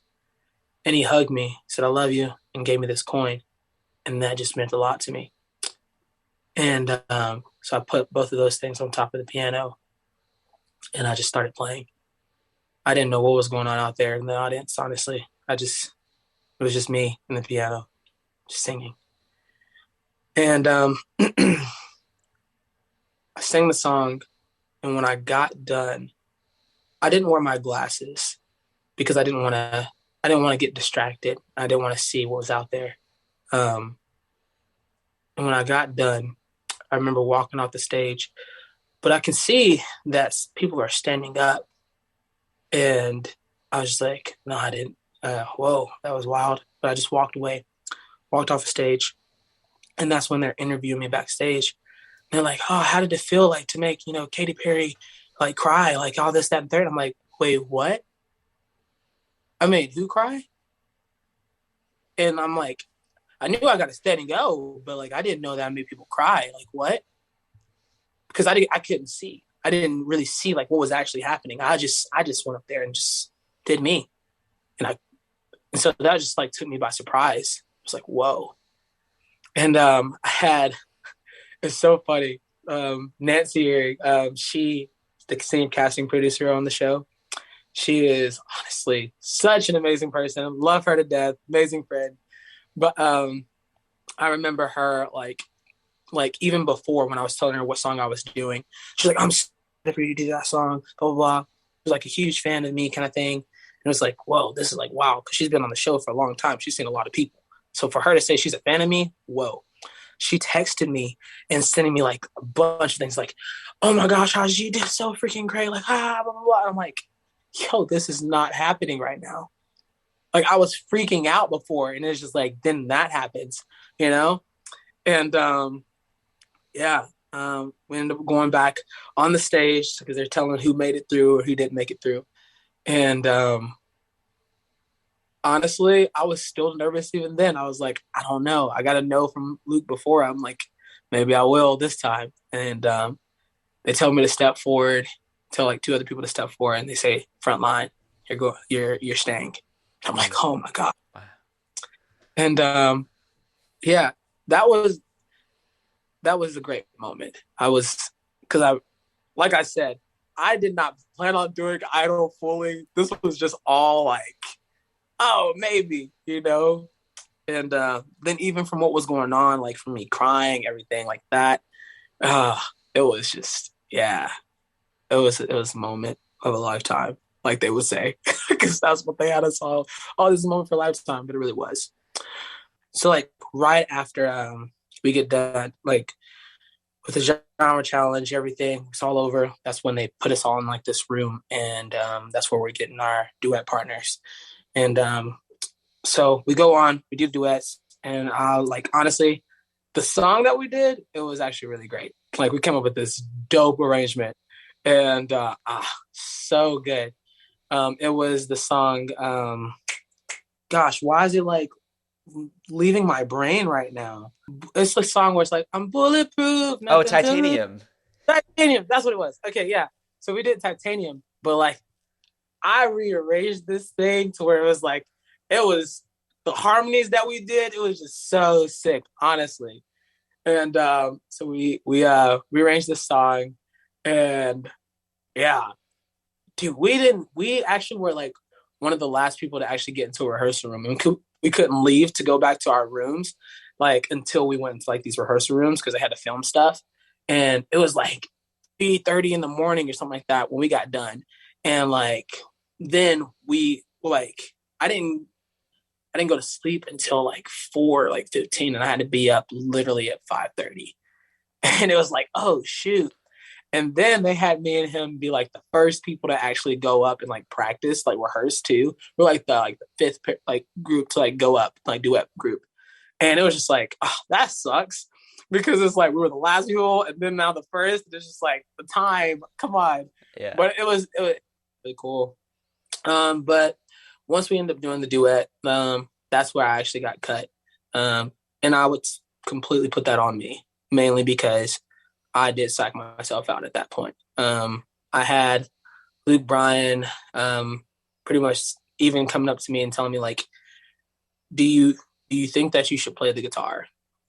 And he hugged me, said, I love you, and gave me this coin. And that just meant a lot to me. And so I put both of those things on top of the piano and I just started playing. I didn't know what was going on out there in the audience, honestly. It was just me and the piano, just singing. And I sang the song. And when I got done, I didn't wear my glasses because I didn't want to get distracted. I didn't want to see what was out there. Um, and when I got done, I remember walking off the stage, but I can see that people are standing up, and I was just like, no, I didn't. Whoa, that was wild. But I just walked away, walked off the stage, and that's when they're interviewing me backstage. And they're like, oh, how did it feel like to make Katy Perry like cry, like all this, that, and third? I'm like, wait, what? I made who cry? And I'm like, I knew I got to stand and go, but like I didn't know that I made people cry. Like what? Because I couldn't see. I didn't really see like what was actually happening. I just went up there and just did me, and and so that just like took me by surprise. It was like whoa, and I had it's so funny. Nancy here, she the same casting producer on the show. She is honestly such an amazing person. Love her to death. Amazing friend. But I remember her like even before when I was telling her what song I was doing, she's like, I'm so excited for you to do that song, blah, blah, blah. She was like a huge fan of me kind of thing. And it was like, whoa, this is like, wow. Cause she's been on the show for a long time. She's seen a lot of people. So for her to say she's a fan of me, whoa. She texted me and sending me like a bunch of things like, oh my gosh, Haji, you did so freaking great. Like, blah, blah, blah. I'm like, yo, this is not happening right now. Like I was freaking out before. And it's just like, then that happens, you know? And yeah, we ended up going back on the stage because they're telling who made it through or who didn't make it through. And honestly, I was still nervous even then. I was like, I don't know. I got to know from Luke before. I'm like, maybe I will this time. And they tell me to step forward, tell like two other people to step forward, and they say, front line, you're staying. I'm like, Mm. oh my God. Wow. And yeah, that was that was a great moment. I was because I like I said, I did not plan on doing idol fully. This was just all like, oh, maybe, you know? And then even from what was going on, like from me crying, everything like that, uh, it was just, yeah, it was a moment of a lifetime, like they would say, because that's what they had us all this moment for a lifetime, but it really was. So like right after we get done, like with the genre challenge, everything, it's all over. That's when they put us all in like this room, and that's where we're getting our duet partners. And so we go on, we do duets, and like honestly, the song that we did, it was actually really great. Like we came up with this dope arrangement, and so good. It was the song. Gosh, why is it like leaving my brain right now? It's the song where it's like I'm bulletproof, Oh, nothing to lose. Titanium. Titanium. That's what it was. Okay, yeah. So we did Titanium, but like I rearranged this thing to where it was like it was the harmonies that we did. It was just so sick, honestly. And so we rearranged the song, and yeah, dude, we actually were like one of the last people to actually get into a rehearsal room, and we couldn't leave to go back to our rooms like until we went into like these rehearsal rooms because they had to film stuff, and it was like 3:30 in the morning or something like that when we got done, and like then we like I didn't I didn't go to sleep until like 4:15, and I had to be up literally at 5:30, and it was like, oh shoot. And then they had me and him be like the first people to actually go up and like practice, like rehearse too. We're like the fifth like group to like go up, like duet group. And it was just like, oh, that sucks. Because it's like we were the last people and then now the first. It's just like the time, come on. Yeah. But it was really cool. But once we ended up doing the duet, that's where I actually got cut. And I would completely put that on me, mainly because I did psych myself out at that point. I had Luke Bryan pretty much even coming up to me and telling me like, do you do you think that you should play the guitar?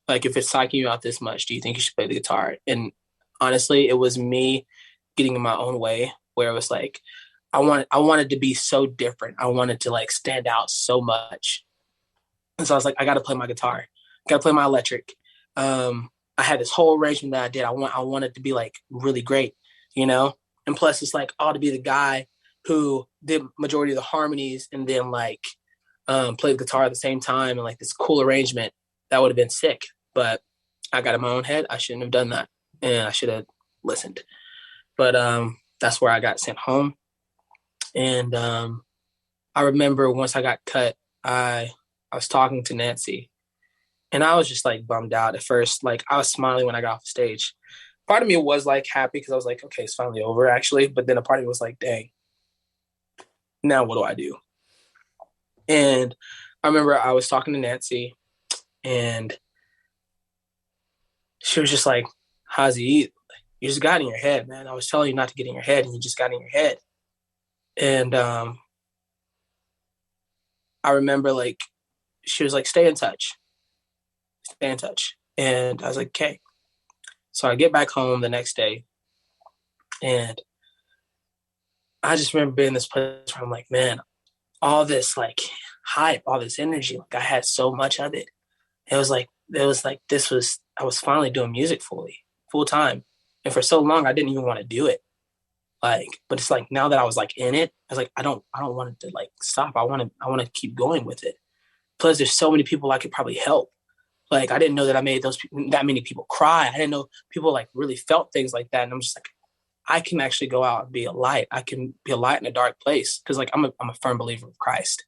Like if it's psyching you out this much, do you think you should play the guitar? And honestly, it was me getting in my own way where it was like I wanted to be so different. I wanted to like stand out so much. And so I was like, I gotta play my guitar. I gotta play my electric. I had this whole arrangement that I did. I wanted to be like really great, you know? And plus it's like I ought to be the guy who did majority of the harmonies and then like played the guitar at the same time and like this cool arrangement. That would have been sick. But I got in my own head. I shouldn't have done that. And I should have listened. But that's where I got sent home. And I remember once I got cut, I was talking to Nancy, and I was just like bummed out at first. Like I was smiling when I got off the stage. Part of me was like happy because I was like, okay, it's finally over actually. But then a part of me was like, dang, now what do I do? And I remember I was talking to Nancy, and she was just like, Hazi, you just got in your head, man. I was telling you not to get in your head, and you just got in your head. And I remember like she was like, stay in touch, stay in touch. And I was like, okay. So I get back home the next day, and I just remember being in this place where I'm like, man, all this like hype, all this energy, like I had so much of it. It was like this was I was finally doing music fully, full time. And for so long I didn't even want to do it. Like, but it's like now that I was like in it, I was like, I don't want it to like stop. I want to keep going with it. Plus there's so many people I could probably help. Like I didn't know that I made that many people cry. I didn't know people like really felt things like that. And I'm just like, I can actually go out and be a light. I can be a light in a dark place because like I'm a firm believer of Christ.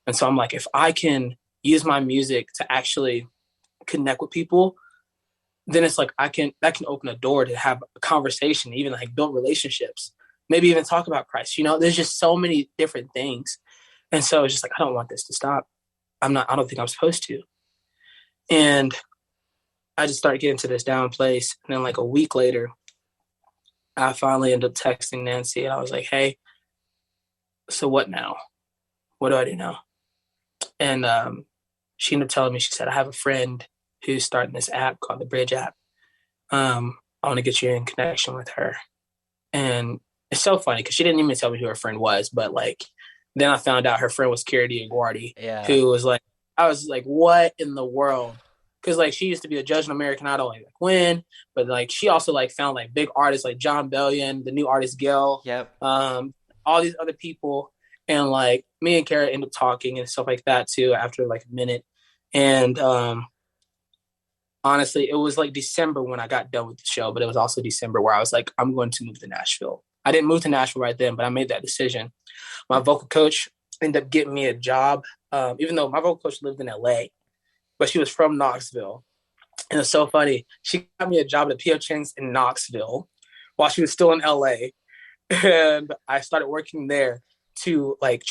And so I'm like, if I can use my music to actually connect with people, then it's like that can open a door to have a conversation, even like build relationships, maybe even talk about Christ. You know, there's just so many different things. And so it's just like, I don't want this to stop. I don't think I'm supposed to. And I just started getting to this down place. And then like a week later, I finally ended up texting Nancy and I was like, hey, so what now? What do I do now? And she ended up telling me, she said, I have a friend who's starting this app called the Bridge app. I want to get you in connection with her. And it's so funny because she didn't even tell me who her friend was, but like then I found out her friend was Kira Diaguardi, Yeah. who was like, I was like, what in the world? Because like she used to be a judge in American Idol, like win, but like she also like found like big artists like John Bellion, the new artist Gail, Yep. all these other people, and like me and Kara ended up talking and stuff like that too after like a minute, and honestly, it was like December when I got done with the show, but it was also December where I was like, I'm going to move to Nashville. I didn't move to Nashville right then, but I made that decision. My vocal coach ended up getting me a job, even though my vocal coach lived in LA, but she was from Knoxville. And it's so funny. She got me a job at P.F. Chang's in Knoxville while she was still in LA. And I started working there to like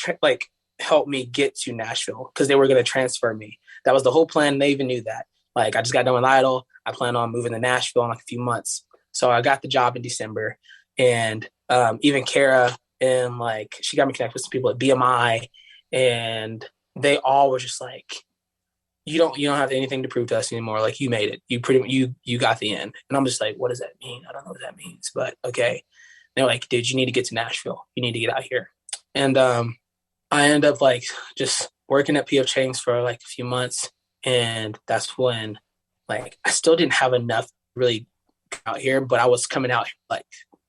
help me get to Nashville because they were going to transfer me. That was the whole plan. They even knew that. Like I just got done with Idol. I plan on moving to Nashville in like a few months. So I got the job in December, and even Kara and like she got me connected with some people at BMI, and they all were just like, you don't have anything to prove to us anymore. Like you made it. You got the end. And I'm just like, what does that mean? I don't know what that means, but okay. They're like, dude, you need to get to Nashville. You need to get out here. And I ended up like just working at PF Chang's for like a few months. And that's when like I still didn't have enough really out here, but I was coming out like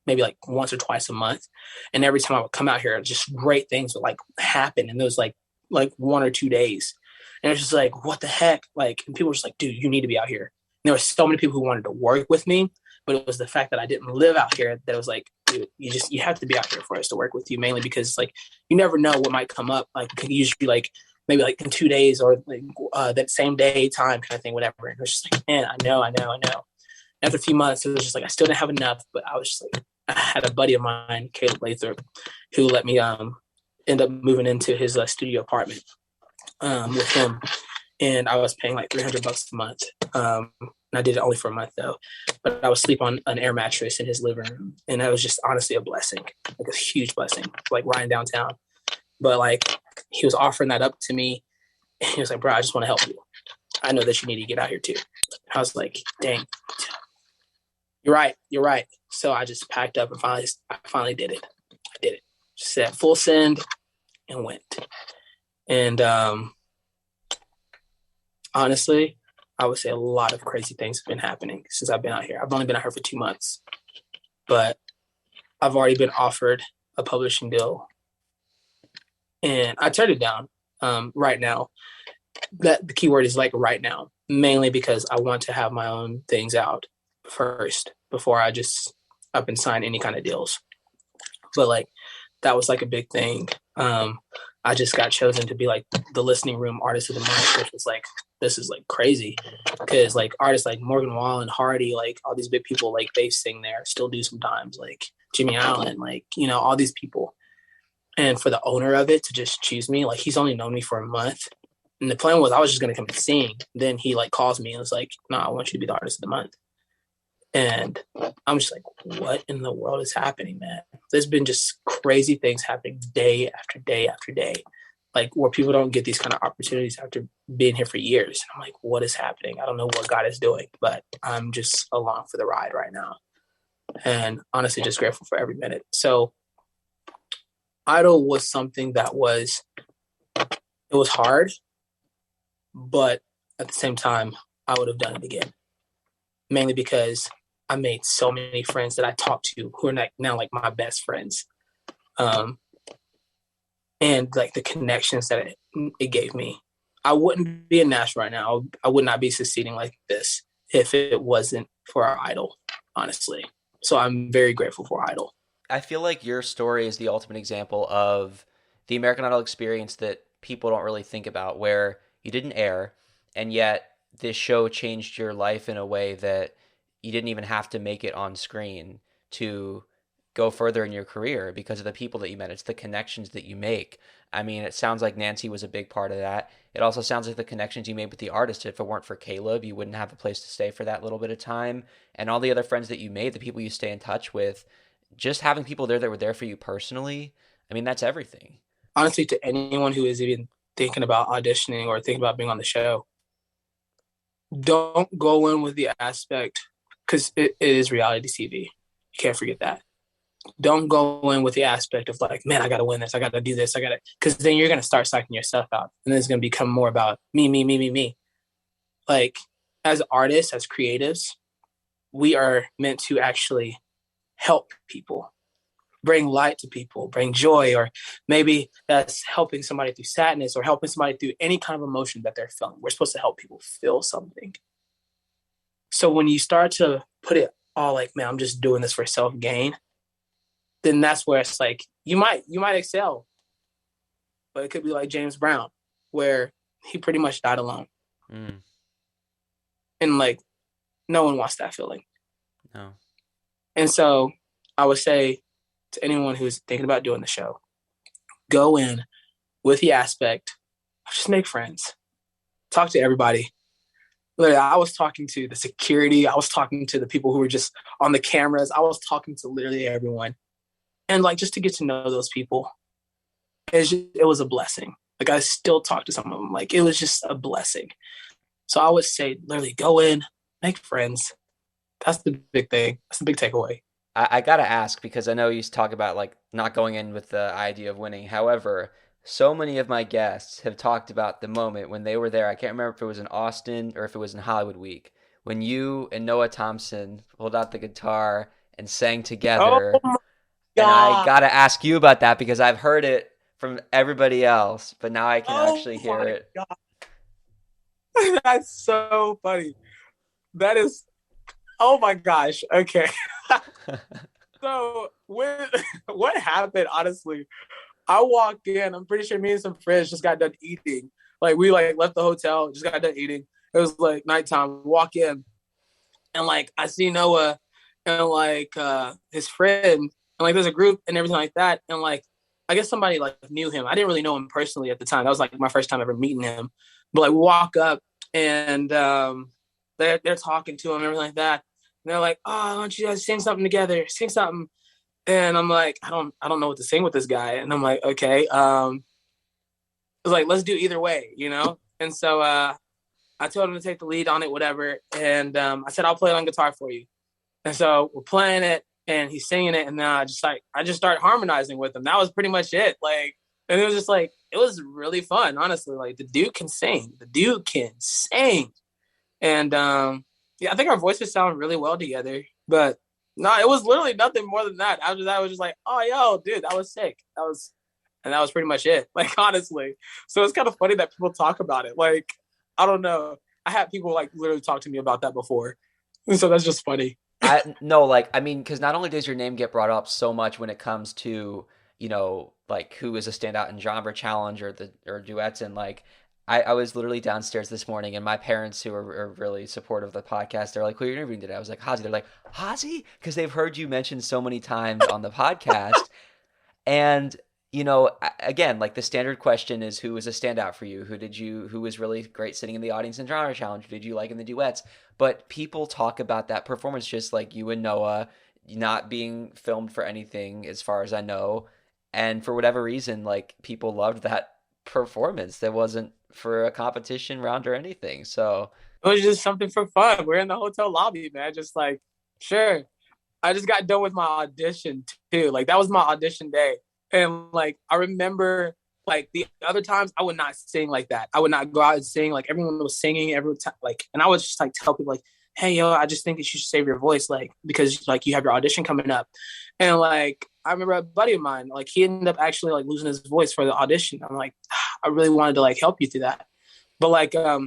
maybe like once or twice a month. And every time I would come out here, just great things would like happen in those like 1 or 2 days. And it's just like, what the heck? Like, and people were just like, dude, you need to be out here. And there were so many people who wanted to work with me, but it was the fact that I didn't live out here that was like, dude, you have to be out here for us to work with you, mainly because like you never know what might come up. Like it could usually like maybe like in 2 days or like that same day time kind of thing, whatever. And it was just like, man, I know. After a few months, it was just like I still didn't have enough, but I was just like, I had a buddy of mine, Caleb Lathrop, who let me end up moving into his studio apartment with him, and I was paying like $300 a month. And I did it only for a month though, but I would sleep on an air mattress in his living room, and that was just honestly a blessing, like a huge blessing, like riding downtown. But like he was offering that up to me, and he was like, "Bro, I just want to help you. I know that you need to get out here too." I was like, "Dang, you're right." So I just packed up and I finally did it. I did it. Just said full send and went. And honestly, I would say a lot of crazy things have been happening since I've been out here. I've only been out here for 2 months, but I've already been offered a publishing deal, and I turned it down right now. That the key word is like right now, mainly because I want to have my own things out first before I just up and sign any kind of deals. But like that was like a big thing. I just got chosen to be like the listening room artist of the month, which was like this is like crazy because like artists like Morgan Wallen, Hardy, like all these big people, like they sing there, still do sometimes, like Jimmy Allen, like all these people. And for the owner of it to just choose me, like he's only known me for a month, and the plan was I was just gonna come and sing. Then he like calls me and was like, "No, I want you to be the artist of the month." And I'm just like, what in the world is happening, man? There's been just crazy things happening day after day after day, like where people don't get these kind of opportunities after being here for years. And I'm like, what is happening? I don't know what God is doing, but I'm just along for the ride right now. And honestly, just grateful for every minute. So, Idol was something that it was hard, but at the same time, I would have done it again, mainly because I made so many friends that I talked to who are now like my best friends. Um, and like the connections that it gave me. I wouldn't be in Nashville right now. I would not be succeeding like this if it wasn't for our Idol, honestly. So I'm very grateful for Idol. I feel like your story is the ultimate example of the American Idol experience that people don't really think about, where you didn't air, and yet this show changed your life in a way that you didn't even have to make it on screen to go further in your career because of the people that you met. It's the connections that you make. I mean, it sounds like Nancy was a big part of that. It also sounds like the connections you made with the artist. If it weren't for Caleb, you wouldn't have a place to stay for that little bit of time. And all the other friends that you made, the people you stay in touch with, just having people there that were there for you personally, I mean, that's everything. Honestly, to anyone who is even thinking about auditioning or thinking about being on the show, don't go in with the aspect, because it is reality TV. You can't forget that. Don't go in with the aspect of like, man, I got to win this. I got to do this. I got to, because then you're going to start psyching yourself out. And then it's going to become more about me, me, me, me, me. Like, as artists, as creatives, we are meant to actually help people, bring light to people, bring joy, or maybe that's helping somebody through sadness or helping somebody through any kind of emotion that they're feeling. We're supposed to help people feel something. So when you start to put it all like, man, I'm just doing this for self gain, then that's where it's like you might excel, but it could be like James Brown, where he pretty much died alone, Mm, and like no one wants that feeling. no. And so I would say to anyone who's thinking about doing the show, go in with the aspect of just make friends, talk to everybody. Literally, I was talking to the security, I was talking to the people who were just on the cameras, I was talking to literally everyone, and like just to get to know those people, it was a blessing. Like I still talk to some of them, like it was just a blessing. So I would say literally go in, make friends. That's the big thing. That's the big takeaway. I gotta ask because I know you talk about like not going in with the idea of winning. However, so many of my guests have talked about the moment when they were there. I can't remember if it was in Austin or if it was in Hollywood Week when you and Noah Thompson pulled out the guitar and sang Oh together. my And I God. gotta ask you about that because I've heard it from everybody else, but now I can Oh actually hear my it. God. That's so funny. That is, oh my gosh. Okay. So when what happened, honestly, I walked in, I'm pretty sure me and some friends just got done eating. Like we like left the hotel, just got done eating. It was like nighttime. Walk in and like I see Noah and like his friend and like there's a group and everything like that. And like I guess somebody like knew him. I didn't really know him personally at the time. That was like my first time ever meeting him. But like we walk up and they're talking to him and everything like that. And they're like, oh, why don't you guys sing something together? Sing something. And I'm like, I don't know what to sing with this guy. And I'm like, okay. It was like, let's do either way, you know? And so I told him to take the lead on it, whatever. And I said, I'll play it on guitar for you. And so we're playing it and he's singing it. And then I just started harmonizing with him. That was pretty much it. Like, and it was just like, it was really fun, honestly. Like the dude can sing. The dude can sing. And yeah, I think our voices sound really well together. But no, it was literally nothing more than that. After that, I was just like, oh, yo, dude, that was sick. And that was pretty much it. Like, honestly. So it's kind of funny that people talk about it. Like, I don't know. I had people like literally talk to me about that before. And so that's just funny. I no, like I mean, because not only does your name get brought up so much when it comes to like who is a standout in genre challenge or duets, and like I was literally downstairs this morning and my parents who are really supportive of the podcast, they're like, who are you interviewing today? I was like, Hazi. They're like, Hazi, because they've heard you mentioned so many times on the podcast. And again, like the standard question is who was a standout for you? Who was really great sitting in the audience in genre challenge? Who did you like in the duets? But people talk about that performance just like you and Noah not being filmed for anything as far as I know. And for whatever reason, like people loved that performance that wasn't for a competition round or anything. So It was just something for fun. We're in the hotel lobby, man. Just like, sure. I just got done with my audition too. Like that was my audition day. And like I remember like the other times I would not sing like that. I would not go out and sing. Like everyone was singing every time. Like, and I would just like tell people like, hey yo, I just think that you should save your voice, like because like you have your audition coming up. And like I remember a buddy of mine, like he ended up actually like losing his voice for the audition. I'm like, I really wanted to like help you through that. But like I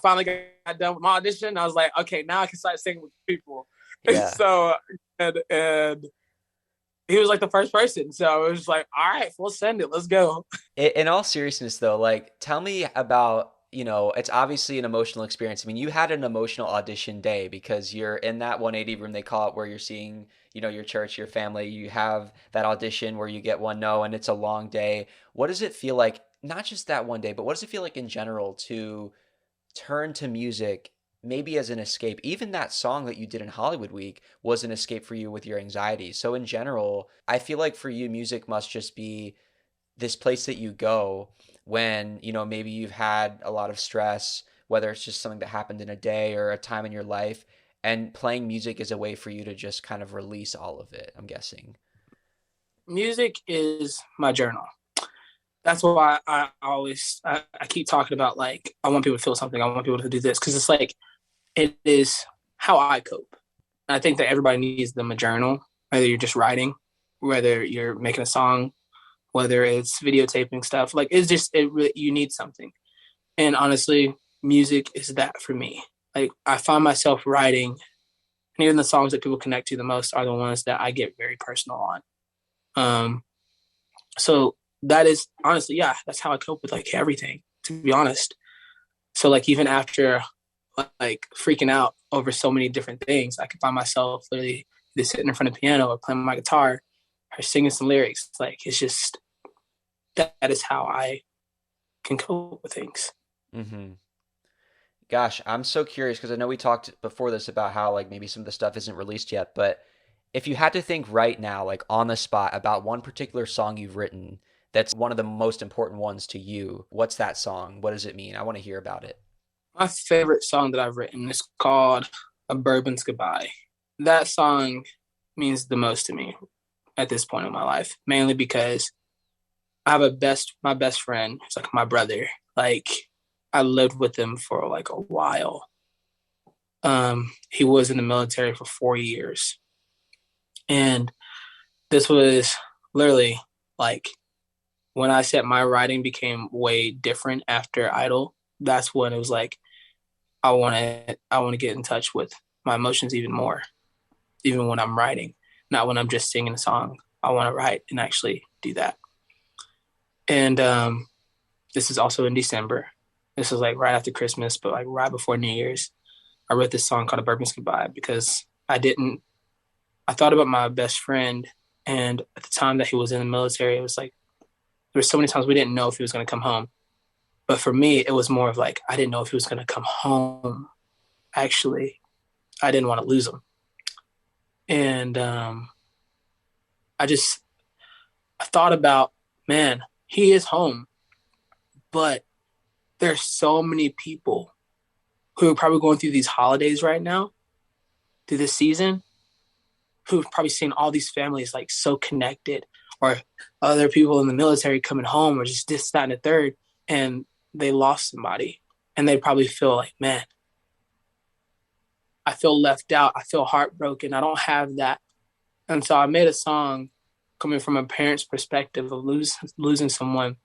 finally got done with my audition. I was like, okay, now I can start singing with people. yeah. So and he was like the first person. So it was like, all right, we'll send it. Let's go. In all seriousness, though, like, tell me about it's obviously an emotional experience. I mean, you had an emotional audition day because you're in that 180 room, they call it, where you're seeing, your church, your family. You have that audition where you get one no, and it's a long day. What does it feel like, not just that one day, but what does it feel like in general to turn to music maybe as an escape? Even that song that you did in Hollywood Week was an escape for you with your anxiety. So in general, I feel like for you, music must just be this place that you go when, maybe you've had a lot of stress, whether it's just something that happened in a day or a time in your life, and playing music is a way for you to just kind of release all of it, I'm guessing. Music is my journal. That's why I keep talking about, like, I want people to feel something. I want people to do this because it's like it is how I cope. And I think that everybody needs them a journal, whether you're just writing, whether you're making a song, whether it's videotaping stuff. Like, it's just it really, you need something. And honestly, music is that for me. Like, I find myself writing, and even the songs that people connect to the most are the ones that I get very personal on. So that is honestly, yeah, that's how I cope with, like, everything, to be honest. So, like, even after, like, freaking out over so many different things, I can find myself literally either sitting in front of the piano or playing my guitar or singing some lyrics. Like, it's just that is how I can cope with things. Mm-hmm. Gosh, I'm so curious because I know we talked before this about how like maybe some of the stuff isn't released yet, but if you had to think right now, like on the spot, about one particular song you've written that's one of the most important ones to you, what's that song? What does it mean? I want to hear about it. My favorite song that I've written is called "A Bourbon's Goodbye." That song means the most to me at this point in my life, mainly because I have my best friend. It's like my brother. Like, I lived with him for like a while. He was in the military for 4 years, and this was literally like when I said my writing became way different after Idol. That's when it was like I want to get in touch with my emotions even more, even when I'm writing, not when I'm just singing a song. I want to write and actually do that. And this is also in December. This was like right after Christmas, but like right before New Year's. I wrote this song called "A Bourbon's Goodbye" because I thought about my best friend, and at the time that he was in the military, it was like there were so many times we didn't know if he was going to come home. But for me, it was more of like I didn't know if he was going to come home. Actually, I didn't want to lose him, and I just I thought about, man, he is home, but there's so many people who are probably going through these holidays right now, through this season, who've probably seen all these families like so connected, or other people in the military coming home, or just this, that, and the third, and they lost somebody, and they probably feel like, man, I feel left out. I feel heartbroken. I don't have that. And so I made a song coming from a parent's perspective of losing someone,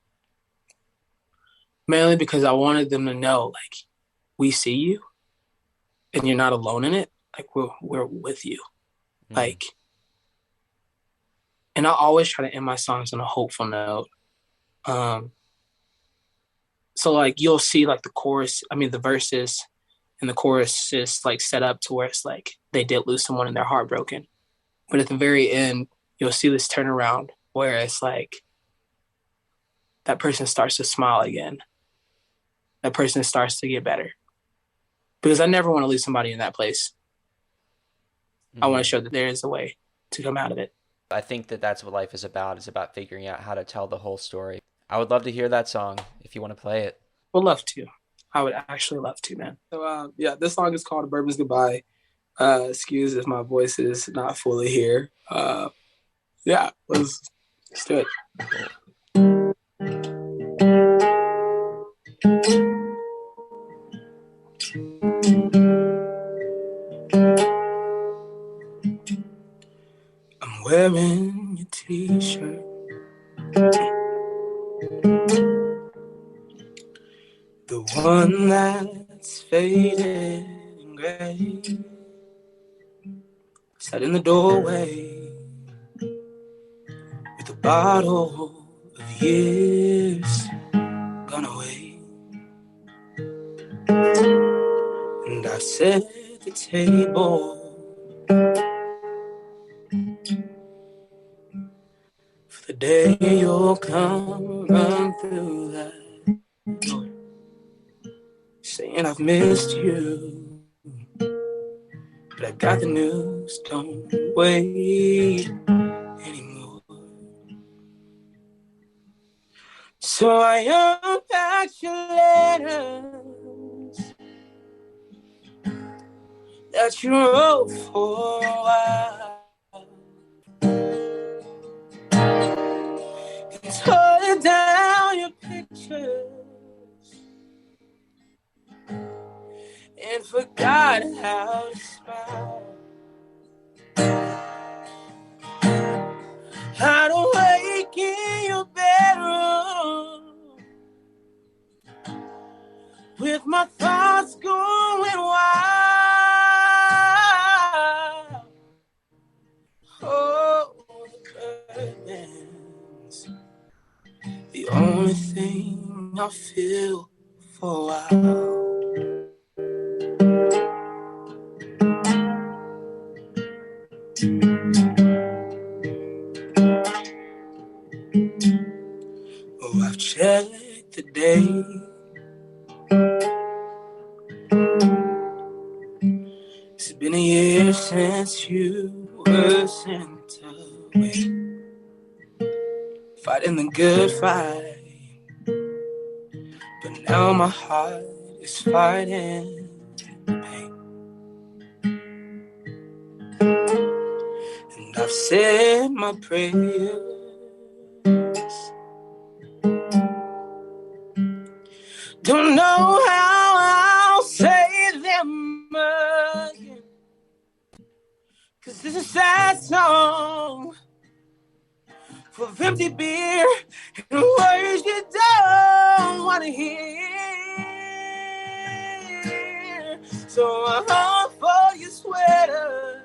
mainly because I wanted them to know, like, we see you and you're not alone in it. Like, we're with you. Mm. Like, and I always try to end my songs on a hopeful note. Um, so like you'll see like the verses and the chorus is like set up to where it's like they did lose someone and they're heartbroken. But at the very end, you'll see this turnaround where it's like that person starts to smile again. That person starts to get better. Because I never want to lose somebody in that place. I want to Hmm. show that there is a way to come out of it. I think that that's what life is about. Is about figuring out how to tell the whole story. I would love to hear that song if you want to play it. Would love to. I would actually love to, man. So yeah, this song is called "Bourbon's Goodbye." Excuse if my voice is not fully here. Yeah, let's do it. Cool. I'm wearing your t-shirt, the one that's faded and gray. Sat in the doorway with a bottle of years gone away. And I set the table for the day you'll come run through that door, saying I've missed you, but I got the news, don't wait anymore. So I unpacked your letters that you wrote for a while, and tore down your pictures and forgot how to smile. How to wake in your bedroom with my thoughts going wild. Oh, the curtains, the only thing I feel for a while. Oh, I've checked the date. It's been a year since you were sent away, fighting the good fight. But now my heart is fighting the pain. And I've said my prayers, don't know how I'll say them again, 'cause this is a sad song full of empty beer and words you don't want to hear. So I hunt for your sweater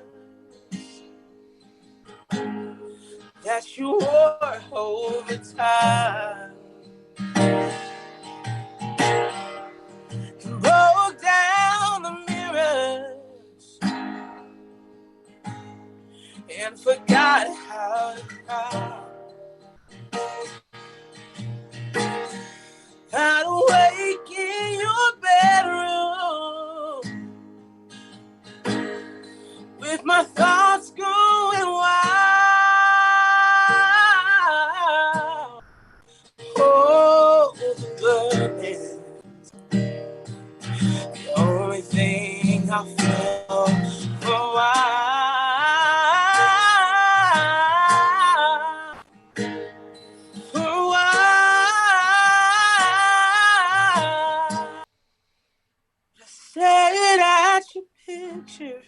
that you wore all the time, and broke down the mirrors and forgot how to cry. I'd wake in your bedroom with my thoughts going wild. Oh, the burden, the only thing I feel for a while. For a while. I stared at your picture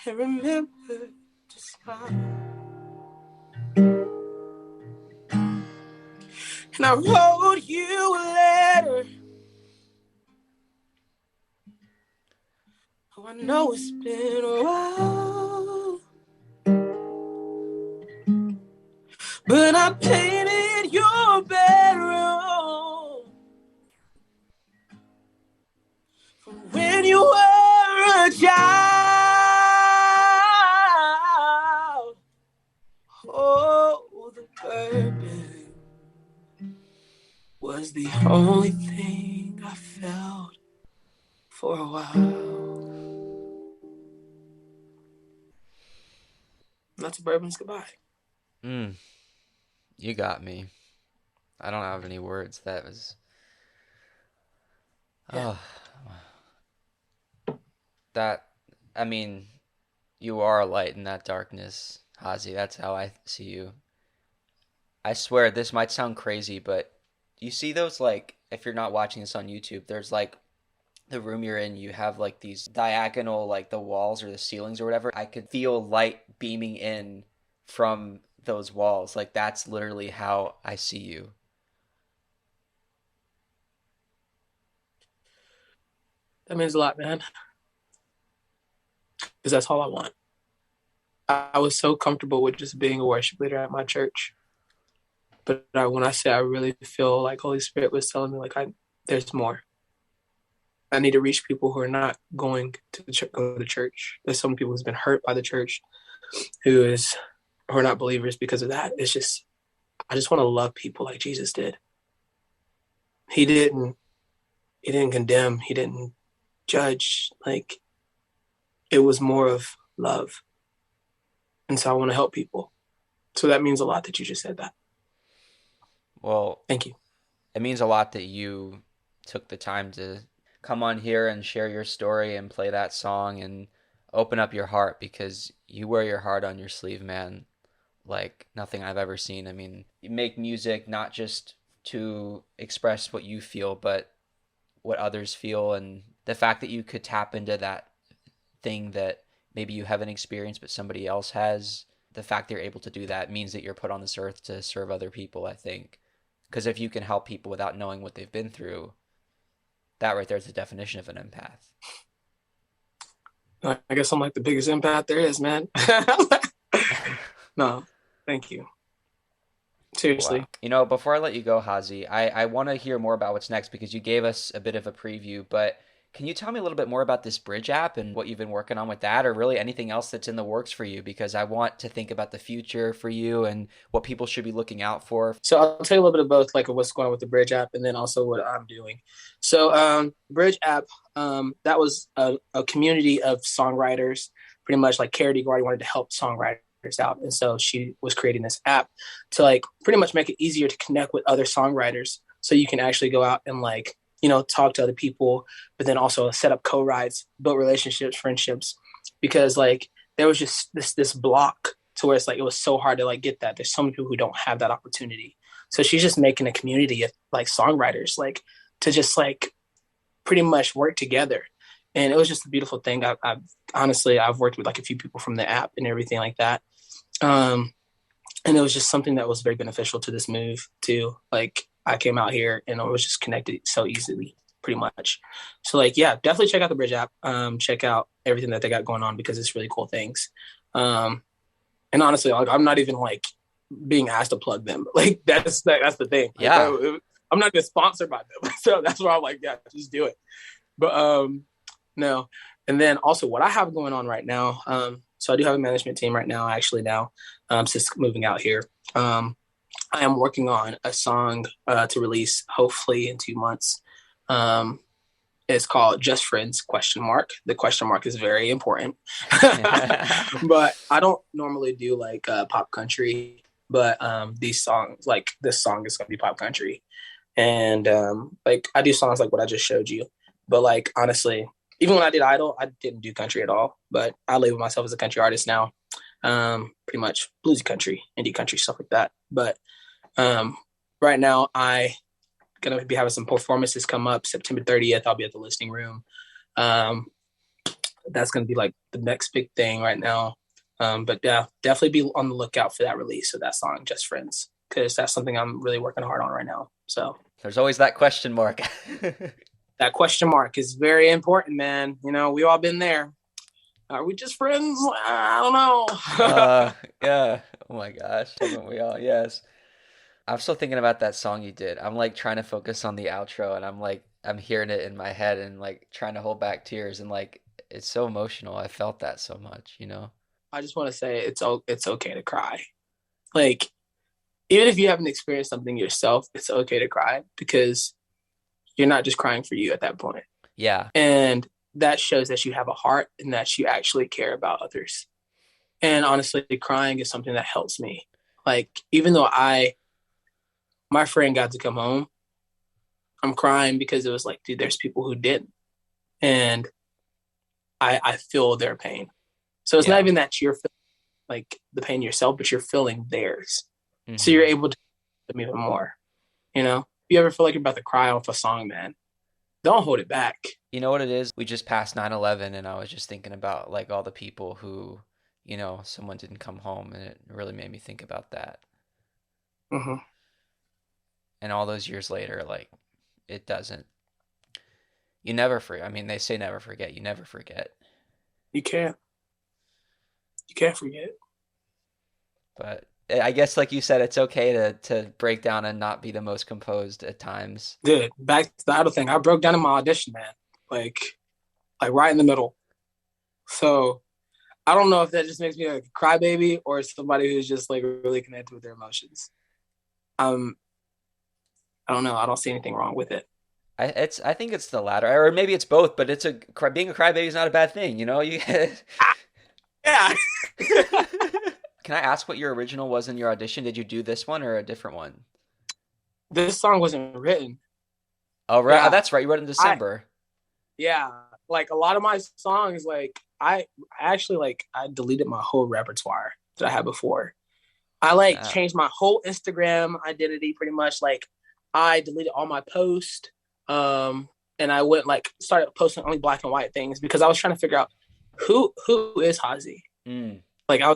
and remembered to smile. And I wrote you a letter. Oh, I know it's been a while, but I painted your bedroom from when you were a child. Oh, the bourbon was the only thing I felt for a while. That's Bourbon's goodbye. Mm, you got me. I don't have any words. That was Yeah. oh that I mean, you are a light in that darkness, Hazi. That's how I see you. I swear this might sound crazy, but you see those like if you're not watching this on YouTube, there's like the room you're in, you have like these diagonal like the walls or the ceilings or whatever. I could feel light beaming in from those walls. Like that's literally how I see you. That means a lot, man. Because that's all I want. I was so comfortable with just being a worship leader at my church. But when I say I really feel like Holy Spirit was telling me like there's more. I need to reach people who are not going to go to church. There's some people who's been hurt by the church who are not believers because of that. It's just I just want to love people like Jesus did. He didn't he didn't condemn, he didn't judge. Like it was more of love. And so I want to help people. So that means a lot that you just said that. Well, Thank you. it means a lot that you took the time to come on here and share your story and play that song and open up your heart because you wear your heart on your sleeve, man, like nothing I've ever seen. I mean, you make music not just to express what you feel, but what others feel, and the fact that you could tap into that thing that maybe you haven't experienced but somebody else has, the fact that you're able to do that means that you're put on this earth to serve other people, I think. Because if you can help people without knowing what they've been through, that right there is the definition of an empath. I guess I'm like the biggest empath there is, man. No, thank you. Wow. Seriously. Before I let you go, Hazi, I want to hear more about what's next because you gave us a bit of a preview, but can you tell me a little bit more about this Bridge app and what you've been working on with that, or really anything else that's in the works for you? Because I want to think about the future for you and what people should be looking out for. So I'll tell you a little bit of both, like what's going on with the Bridge app, and then also what I'm doing. So Bridge app, that was a community of songwriters, pretty much like Carity Guardi wanted to help songwriters out, and so she was creating this app to like pretty much make it easier to connect with other songwriters, so you can actually go out and like talk to other people, but then also set up co-writes, build relationships, friendships, because like there was just this block to where it's like it was so hard to like get that. There's so many people who don't have that opportunity. So she's just making a community of like songwriters, like to just like pretty much work together. And it was just a beautiful thing. I've honestly I've worked with like a few people from the app and everything like that. Um, and it was just something that was very beneficial to this move too. Like I came out here and it was just connected so easily, pretty much. So like yeah, definitely check out the Bridge app. Check out everything that they got going on because it's really cool things. Um, and honestly, like I'm not even like being asked to plug them. Like that's the thing. Like Yeah. I'm not even sponsored by them, so that's why I'm like, yeah, just do it. But no. And then also what I have going on right now. So I do have a management team right now. Actually now, since moving out here, I am working on a song to release hopefully in 2 months. Um, it's called Just Friends question mark. The question mark is very important. But I don't normally do like pop country, but these songs like this song is gonna be pop country. And like I do songs like what I just showed you. But like honestly, even when I did Idol, I didn't do country at all. But I label myself as a country artist now. Pretty much bluesy country, indie country, stuff like that. But um right now I gonna be having some performances come up September 30th. I'll be at the Listening Room. Um, that's gonna be like the next big thing right now. But yeah, definitely be on the lookout for that release of that song, Just Friends, because that's something I'm really working hard on right now. So There's always that question mark. that question mark is very important, man. We all been there. Are we just friends? I don't know. Yeah. Oh my gosh. Haven't we all? Yes. I'm still thinking about that song you did. I'm like trying to focus on the outro and I'm hearing it in my head and like trying to hold back tears and like it's so emotional. I felt that so much. I just want to say it's okay to cry. Like even if you haven't experienced something yourself, it's okay to cry because you're not just crying for you at that point. Yeah. And that shows that you have a heart and that you actually care about others. And honestly, crying is something that helps me. Like, even though my friend got to come home, I'm crying because it was like, dude, there's people who didn't. And I feel their pain. So it's not Yeah. even that you're feeling like the pain yourself, but you're feeling theirs. So you're hmm able to them even more. If you ever feel like you're about to cry off a song, man, don't hold it back. You know what it is? We just passed 9/11 and I was just thinking about like all the people who someone didn't come home and it really made me think about that. Mm-hmm. And all those years later, like it doesn't. You never forget. I mean, they say never forget. You never forget. You can't. You can't forget. But I guess, like you said, it's okay to break down and not be the most composed at times. Dude, back to the idol thing. I broke down in my audition, man. Like, like right in the middle. So I don't know if that just makes me like a crybaby or somebody who's just like really connected with their emotions. Um, I don't know. I don't see anything wrong with it. I think it's the latter, or maybe it's both. But being a crybaby is not a bad thing, you know. You Yeah. can I ask what your original was in your audition? Did you do this one or a different one? This song wasn't written. Oh, right. Oh, Yeah. that's right. You wrote it in I December. yeah. Like a lot of my songs, like I actually like I deleted my whole repertoire that I had before. I like Uh, changed my whole Instagram identity pretty much. Like I deleted all my posts. And I went like started posting only black and white things because I was trying to figure out who is Hazi. mm, Like I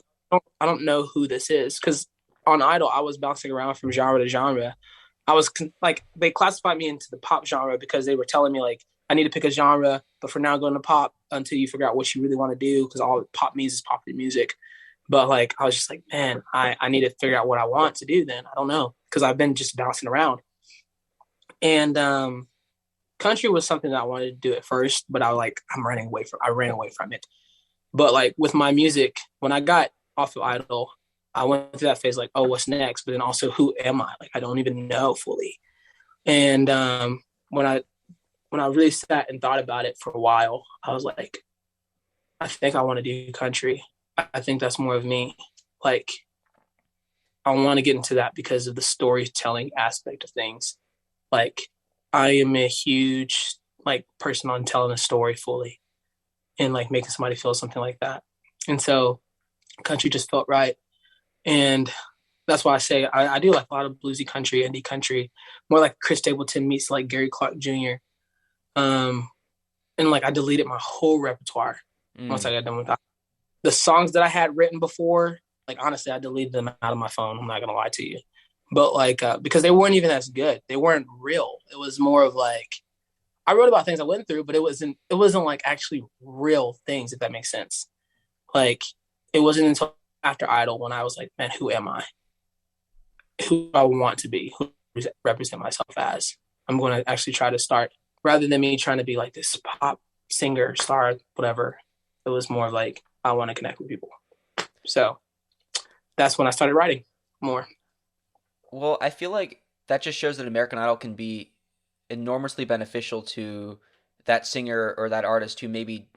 don't know who this is because on Idol I was bouncing around from genre to genre. I was like they classified me into the pop genre because they were telling me like I need to pick a genre, but for now going to pop until you figure out what you really want to do because all pop means is popular music. But like I was just like, man, I need to figure out what I want to do then. I don't know because I've been just bouncing around. And country was something that I wanted to do at first, but I ran away from it. But like with my music, when I got off of Idol, I went through that phase like, oh, what's next? But then also, who am I? Like I don't even know fully. And when I really sat and thought about it for a while, I was like, I think I want to do country. I think that's more of me. Like I want to get into that because of the storytelling aspect of things. Like I am a huge like person on telling a story fully and like making somebody feel something like that. And so country just felt right. And that's why I say I do like a lot of bluesy country, indie country, more like Chris Stapleton meets like Gary Clark Jr. Um, and like I deleted my whole repertoire once I mm. got done with that. The songs that I had written before, like honestly, I deleted them out of my phone. I'm not gonna lie to you, but like because they weren't even as good. They weren't real. It was more of like I wrote about things I went through, but it wasn't like actually real things, if that makes sense. Like it wasn't until after Idol when I was like, man, who am I? Who do I want to be? Who represent myself as? I'm going to actually try to start rather than me trying to be like this pop singer, star, whatever. It was more like I want to connect with people. So that's when I started writing more. Well, I feel like that just shows that American Idol can be enormously beneficial to that singer or that artist who maybe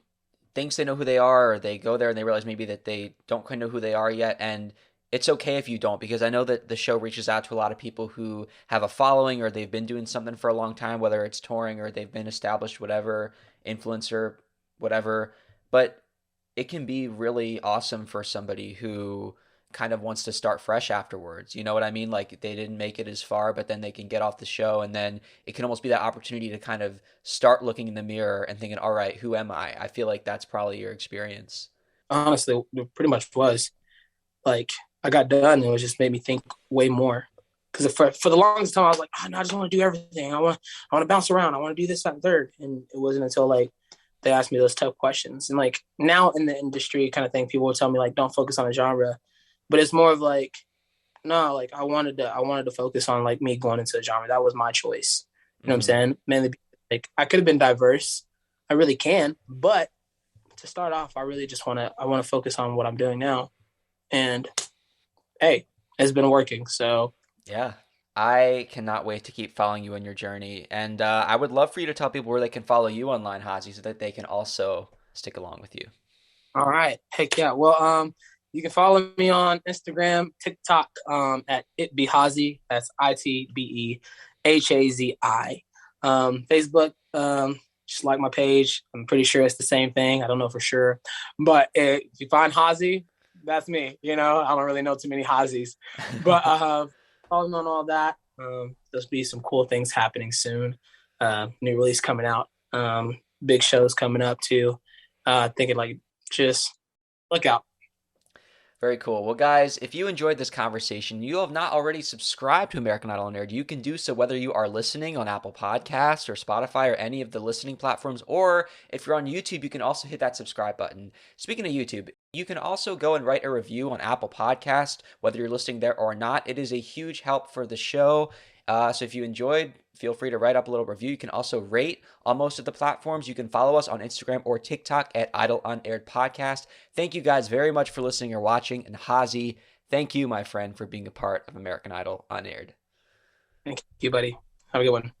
thinks they know who they are, or they go there and they realize maybe that they don't quite know who they are yet. And it's okay if you don't, because I know that the show reaches out to a lot of people who have a following or they've been doing something for a long time, whether it's touring or they've been established, whatever, influencer, whatever. But it can be really awesome for somebody who kind of wants to start fresh afterwards. You know what I mean? Like they didn't make it as far, but then they can get off the show and then it can almost be that opportunity to kind of start looking in the mirror and thinking, all right, who am I? I feel like that's probably your experience. Honestly, it pretty much was like I got done and it was just made me think way more. Because for the longest time I was like, oh, no, I just want to do everything. I want to bounce around. I want to do this, that, and third. And it wasn't until like they asked me those tough questions. And like now in the industry kind of thing, people will tell me like, don't focus on a genre. But it's more of like, no, like I wanted to focus on like me going into a genre. That was my choice. You know what I'm Mm. saying? Mainly like I could have been diverse. I really can, but to start off, I want to focus on what I'm doing now. And hey, it's been working. So Yeah. I cannot wait to keep following you in your journey. And I would love for you to tell people where they can follow you online, Hazi, so that they can also stick along with you. all right, heck yeah. Well, you can follow me on Instagram, TikTok, at itbehazi. That's ITBEHAZI. Facebook, just like my page. I'm pretty sure it's the same thing. I don't know for sure, but if you find Hazi, that's me. You know, I don't really know too many Hazis, but follow me on all that. There'll be some cool things happening soon. New release coming out. Big shows coming up too. Thinking like just look out. Very cool. Well, guys, if you enjoyed this conversation, you have not already subscribed to American Idol Unaired, you can do so whether you are listening on Apple Podcasts or Spotify or any of the listening platforms, or if you're on YouTube, you can also hit that subscribe button. Speaking of YouTube, You can also go and write a review on Apple Podcast, whether you're listening there or not. It is a huge help for the show. So if you enjoyed, feel free to write up a little review. You can also rate on most of the platforms. You can follow us on Instagram or TikTok at Idle Unaired Podcast. Thank you guys very much for listening or watching. And Hazi, thank you, my friend, for being a part of American Idol Unaired. Thank you, buddy. Have a good one.